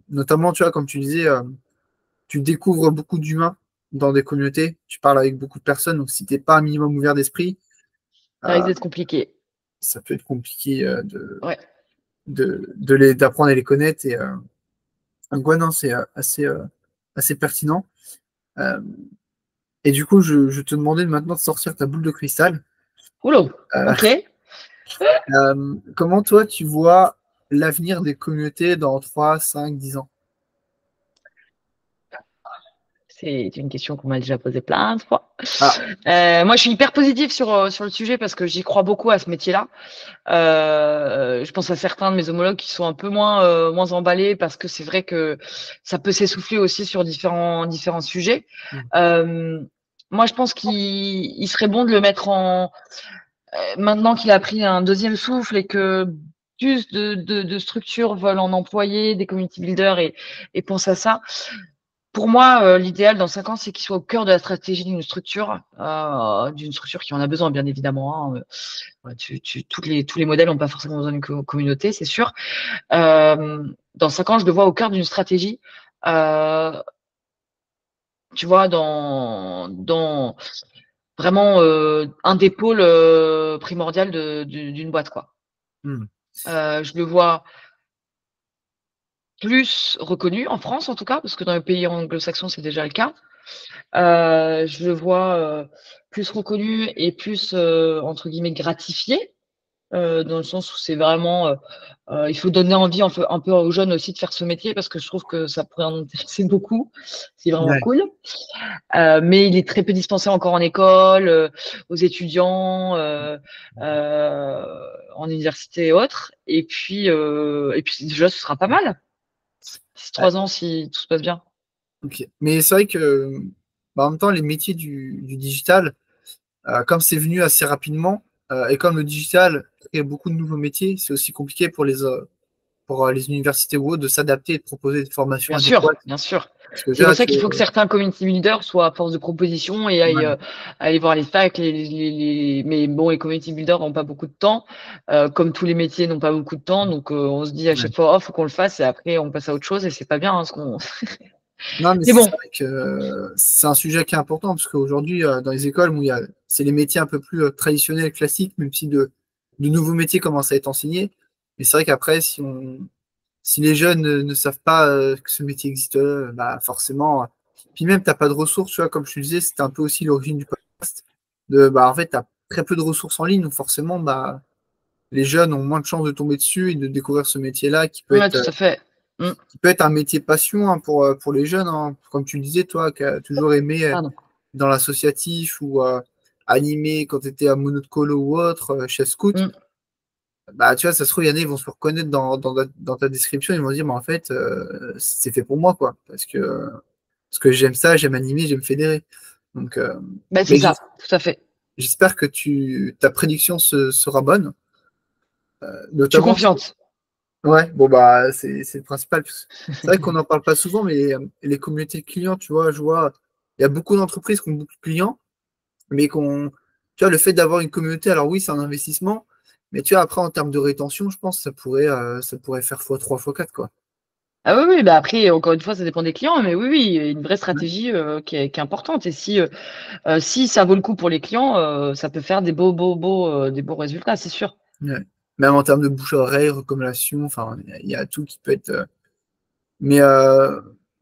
Speaker 1: notamment, tu vois, comme tu disais, tu découvres beaucoup d'humains dans des communautés, tu parles avec beaucoup de personnes, donc si t'es pas un minimum ouvert d'esprit,
Speaker 2: ça risque
Speaker 1: euh,
Speaker 2: d'être compliqué.
Speaker 1: ça peut être compliqué
Speaker 2: Ouais.
Speaker 1: d'apprendre à les connaître. Donc ouais, non, c'est assez pertinent. Euh, et du coup, je te demandais maintenant de sortir ta boule de cristal.
Speaker 2: Oula,
Speaker 1: Euh,
Speaker 2: ok.
Speaker 1: comment toi, tu vois l'avenir des communautés dans 3, 5, 10 ans?
Speaker 2: C'est une question qu'on m'a déjà posée plein de fois.
Speaker 1: Ah,
Speaker 2: Moi, je suis hyper positive sur le sujet parce que j'y crois beaucoup à ce métier-là. Je pense à certains de mes homologues qui sont un peu moins emballés parce que c'est vrai que ça peut s'essouffler aussi sur différents sujets.
Speaker 1: hmm,
Speaker 2: Euh, Moi, je pense qu'il serait bon de le mettre maintenant qu'il a pris un deuxième souffle et que plus de structures veulent en employer, des community builders et pensent à ça. Pour moi, l'idéal dans 5 ans, c'est qu'il soit au cœur de la stratégie d'une structure qui en a besoin, bien évidemment, hein. Ouais, tous les modèles n'ont pas forcément besoin d'une communauté, c'est sûr. Dans 5 ans, je le vois au cœur d'une stratégie. Euh, Tu vois, dans vraiment un des pôles primordial d'une boîte, quoi.
Speaker 1: hmm,
Speaker 2: Je le vois plus reconnu en France, en tout cas, parce que dans les pays anglo-saxons, c'est déjà le cas. Je le vois plus reconnu et plus, entre guillemets, gratifié, dans le sens où c'est vraiment, il faut donner envie un peu aux jeunes aussi de faire ce métier parce que je trouve que ça pourrait en intéresser beaucoup. C'est vraiment
Speaker 1: ouais,
Speaker 2: cool. Mais il est très peu dispensé encore en école, aux étudiants, en université et autres. Et puis déjà, ce sera pas mal. D'ici
Speaker 1: ouais,
Speaker 2: 3 ans, si tout se passe bien.
Speaker 1: ok. Mais c'est vrai que, bah, en même temps, les métiers du digital, comme c'est venu assez rapidement, et comme le digital crée beaucoup de nouveaux métiers, c'est aussi compliqué pour les universités ou autres de s'adapter et de proposer des formations
Speaker 2: Bien sûr,
Speaker 1: adéquates.
Speaker 2: bien sûr.
Speaker 1: Parce que
Speaker 2: C'est pour
Speaker 1: déjà,
Speaker 2: ça qu'il faut que certains community builders soient à force de propositions et
Speaker 1: ouais,
Speaker 2: aller voir les facs. Mais bon, les community builders n'ont pas beaucoup de temps, comme tous les métiers n'ont pas beaucoup de temps. Donc, on se dit à
Speaker 1: ouais.
Speaker 2: chaque fois, oh, faut qu'on le fasse et après, on passe à autre chose et c'est pas bien, hein, ce qu'on.
Speaker 1: Non, mais
Speaker 2: Mais
Speaker 1: c'est
Speaker 2: bon,
Speaker 1: vrai que c'est un sujet qui est important parce qu'aujourd'hui, dans les écoles, où c'est les métiers un peu plus traditionnels, classiques, même si de nouveaux métiers commencent à être enseignés. Mais c'est vrai qu'après, si les jeunes ne savent pas que ce métier existe, bah forcément. Puis même, t'as pas de ressources, tu vois, comme je te disais, c'était un peu aussi l'origine du podcast. Bah, en fait, tu as très peu de ressources en ligne, donc forcément, bah, les jeunes ont moins de chances de tomber dessus et de découvrir ce métier-là
Speaker 2: ouais, tout à fait. Hmm,
Speaker 1: qui peut être un métier passion hein, pour les jeunes. Hein. Comme tu le disais, toi, qui as toujours aimé
Speaker 2: pardon.
Speaker 1: dans l'associatif ou animé quand tu étais à Mono de Colo ou autre, chez Scout,
Speaker 2: Hmm.
Speaker 1: bah, tu vois, ça se trouve, il y en a, ils vont se reconnaître dans ta description, ils vont dire, mais en fait, c'est fait pour moi, quoi. Parce que j'aime ça, j'aime animer, j'aime fédérer. Donc,
Speaker 2: Ben, c'est
Speaker 1: mais
Speaker 2: ça, tout à fait.
Speaker 1: j'espère que ta prédiction sera bonne,
Speaker 2: Je suis
Speaker 1: notamment.
Speaker 2: confiante.
Speaker 1: Ouais, bon bah c'est le principal. C'est vrai qu'on n'en parle pas souvent, mais les communautés de clients, tu vois, je vois, il y a beaucoup d'entreprises qui ont beaucoup de clients, mais tu vois, le fait d'avoir une communauté, alors oui, c'est un investissement, mais tu vois, après en termes de rétention, je pense que ça pourrait faire x3, x4, quoi.
Speaker 2: Ah oui, oui, bah après, encore une fois, ça dépend des clients, mais oui, oui, il y a une vraie stratégie qui est importante. Et si ça vaut le coup pour les clients, ça peut faire des beaux résultats, c'est sûr.
Speaker 1: Ouais. Même en termes de bouche-à-oreille, recommandations, enfin, il y a tout qui peut être. Mais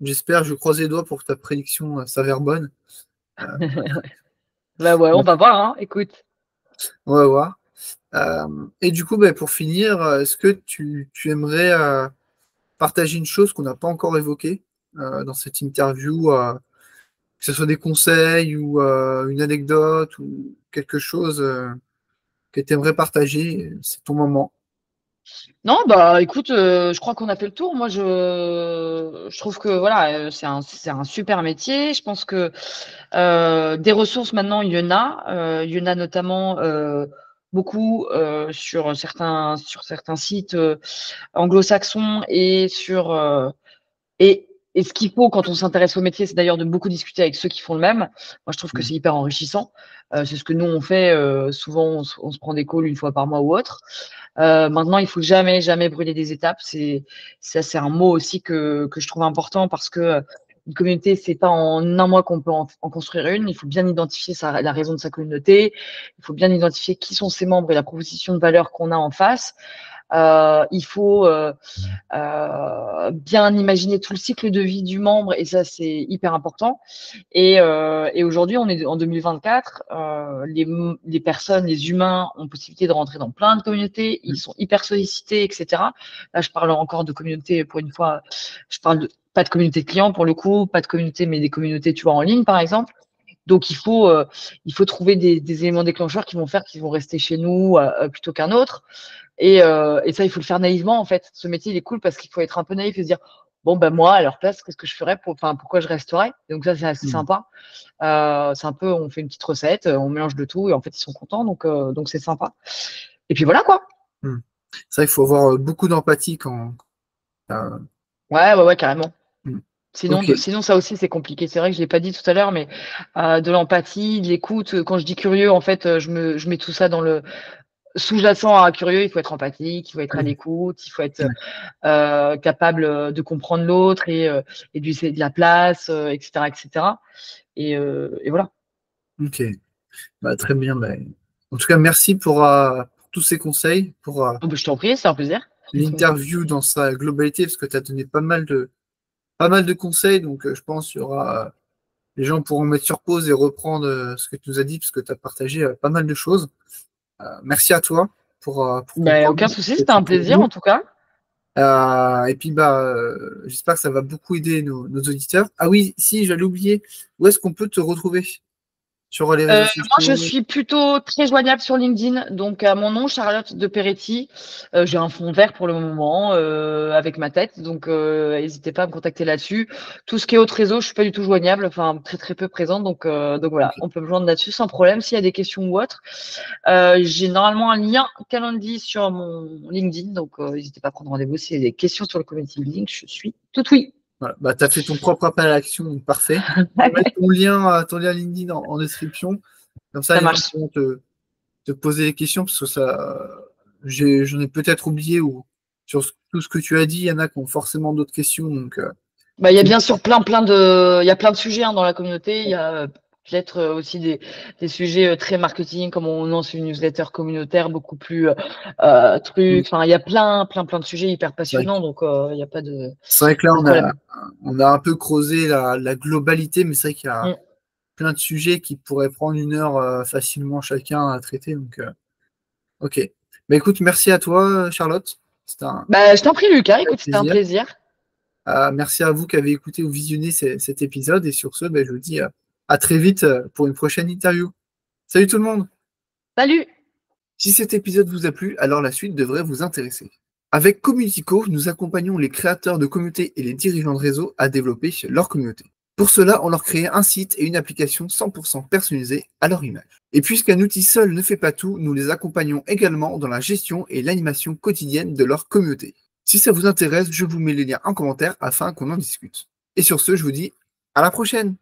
Speaker 1: j'espère, je croise les doigts pour que ta prédiction s'avère bonne. Euh,
Speaker 2: Bah ouais, on
Speaker 1: bon,
Speaker 2: va voir, hein, écoute.
Speaker 1: on va voir. Et du coup, bah, pour finir, est-ce que tu aimerais partager une chose qu'on n'a pas encore évoquée dans cette interview, que ce soit des conseils ou une anecdote ou quelque chose que tu aimerais partager? C'est ton moment.
Speaker 2: Non, bah écoute, je crois qu'on a fait le tour. Moi, je trouve que voilà, c'est un super métier. Je pense que des ressources maintenant, il y en a notamment beaucoup sur certains sites anglo-saxons et ce qu'il faut quand on s'intéresse au métier, c'est d'ailleurs de beaucoup discuter avec ceux qui font le même. Moi, je trouve que
Speaker 1: Mm.
Speaker 2: c'est hyper enrichissant. C'est ce que nous on fait. Souvent, on se prend des calls une fois par mois ou autre. Maintenant, il faut jamais, jamais brûler des étapes. Ça, c'est un mot aussi que je trouve important parce que une communauté, c'est pas en un mois qu'on peut en construire une. Il faut bien identifier la raison de sa communauté. Il faut bien identifier qui sont ses membres et la proposition de valeur qu'on a en face. Il faut bien imaginer tout le cycle de vie du membre et ça, c'est hyper important. Et aujourd'hui, on est en 2024. Les personnes, les humains ont possibilité de rentrer dans plein de communautés. Ils sont hyper sollicités, etc. Là, je parle encore de communautés, pour une fois, je parle pas de communauté de clients pour le coup, pas de communauté, mais des communautés, tu vois, en ligne, par exemple. Donc, il faut trouver des éléments déclencheurs qui vont faire qu'ils vont rester chez nous plutôt qu'un autre. Et ça, il faut le faire naïvement, en fait. Ce métier, il est cool parce qu'il faut être un peu naïf et se dire, bon, ben moi, à leur place, qu'est-ce que je ferais enfin, pourquoi je resterais? Donc ça, c'est assez
Speaker 1: Mm.
Speaker 2: sympa. C'est un peu, on fait une petite recette, on mélange de tout et en fait, ils sont contents. Donc c'est sympa. Et puis voilà, quoi.
Speaker 1: Mm. C'est vrai qu'il faut avoir beaucoup d'empathie quand. euh,
Speaker 2: Ouais, ouais, ouais, carrément.
Speaker 1: mm.
Speaker 2: Sinon,
Speaker 1: Ok.
Speaker 2: sinon ça aussi, c'est compliqué. C'est vrai que je l'ai pas dit tout à l'heure, mais de l'empathie, de l'écoute. Quand je dis curieux, en fait, je mets tout ça dans le sous-jacent à curieux. Il faut être empathique, il faut être à
Speaker 1: Mm.
Speaker 2: l'écoute, il faut être
Speaker 1: Ouais.
Speaker 2: capable de comprendre l'autre et de lui laisser de la place, etc., etc. Et voilà.
Speaker 1: Ok. Bah, très bien. Bah, en tout cas, merci pour tous ces conseils, pour
Speaker 2: Oh, bah, je t'en prie, c'est un plaisir.
Speaker 1: l'interview dans sa globalité, parce que tu as donné pas mal de conseils. Donc, je pense qu'il y aura. Les gens pourront mettre sur pause et reprendre ce que tu nous as dit, parce que tu as partagé pas mal de choses. Merci à toi pour ton
Speaker 2: Ben,
Speaker 1: temps,
Speaker 2: aucun
Speaker 1: pour
Speaker 2: souci, c'était
Speaker 1: cette
Speaker 2: un plaisir en
Speaker 1: interview.
Speaker 2: tout cas.
Speaker 1: Et puis, bah, j'espère que ça va beaucoup aider nos auditeurs. Ah oui, si, j'allais oublier, où est-ce qu'on peut te retrouver sur les réseaux
Speaker 2: Moi, je
Speaker 1: sociaux?
Speaker 2: suis plutôt très joignable sur LinkedIn. Donc, à mon nom, Charlotte de Peretti. J'ai un fond vert pour le moment avec ma tête. Donc, n'hésitez pas à me contacter là-dessus. Tout ce qui est autre réseau, je suis pas du tout joignable. Enfin, très, très peu présente. Donc voilà,
Speaker 1: Ok.
Speaker 2: on peut me joindre là-dessus sans problème s'il y a des questions ou autre. J'ai normalement un lien Calendly sur mon LinkedIn. Donc, n'hésitez pas à prendre rendez-vous s'il y a des questions sur le community building. Je suis tout oui.
Speaker 1: Voilà. Bah, tu as fait ton propre appel à l'action, donc parfait. Je vais mettre ton lien LinkedIn en description. Comme ça,
Speaker 2: Ça
Speaker 1: les gens
Speaker 2: marche.
Speaker 1: pourront te poser des questions, parce que ça, j'en ai peut-être oublié, ou sur tout ce que tu as dit, il y en a qui ont forcément d'autres questions. Donc,
Speaker 2: Bah, il y a bien sûr il y a plein de sujets hein, dans la communauté. Il y a peut-être aussi des sujets très marketing, comme on lance une newsletter communautaire beaucoup plus truc.
Speaker 1: oui,
Speaker 2: Enfin, il y a plein, plein, plein de sujets hyper
Speaker 1: c'est vrai
Speaker 2: passionnants. Donc, il n'y a pas de,
Speaker 1: c'est vrai que là,
Speaker 2: pas de problème.
Speaker 1: on a un peu creusé la globalité, mais c'est vrai qu'il y a
Speaker 2: Mm.
Speaker 1: plein de sujets qui pourraient prendre une heure facilement chacun à traiter. Donc, ok. Bah, écoute, merci à toi, Charlotte. C'était un
Speaker 2: Bah, je t'en prie, Lucas.
Speaker 1: vrai
Speaker 2: Écoute, c'était un
Speaker 1: plaisir.
Speaker 2: plaisir.
Speaker 1: Merci à vous qui avez écouté ou visionné cet épisode. Et sur ce, bah, je vous dis à très vite pour une prochaine interview. Salut tout le monde!
Speaker 2: Salut!
Speaker 1: Si cet épisode vous a plu, alors la suite devrait vous intéresser. Avec Communityco, nous accompagnons les créateurs de communautés et les dirigeants de réseau à développer leur communauté. Pour cela, on leur crée un site et une application 100% personnalisée à leur image. Et puisqu'un outil seul ne fait pas tout, nous les accompagnons également dans la gestion et l'animation quotidienne de leur communauté. Si ça vous intéresse, je vous mets les liens en commentaire afin qu'on en discute. Et sur ce, je vous dis à la prochaine!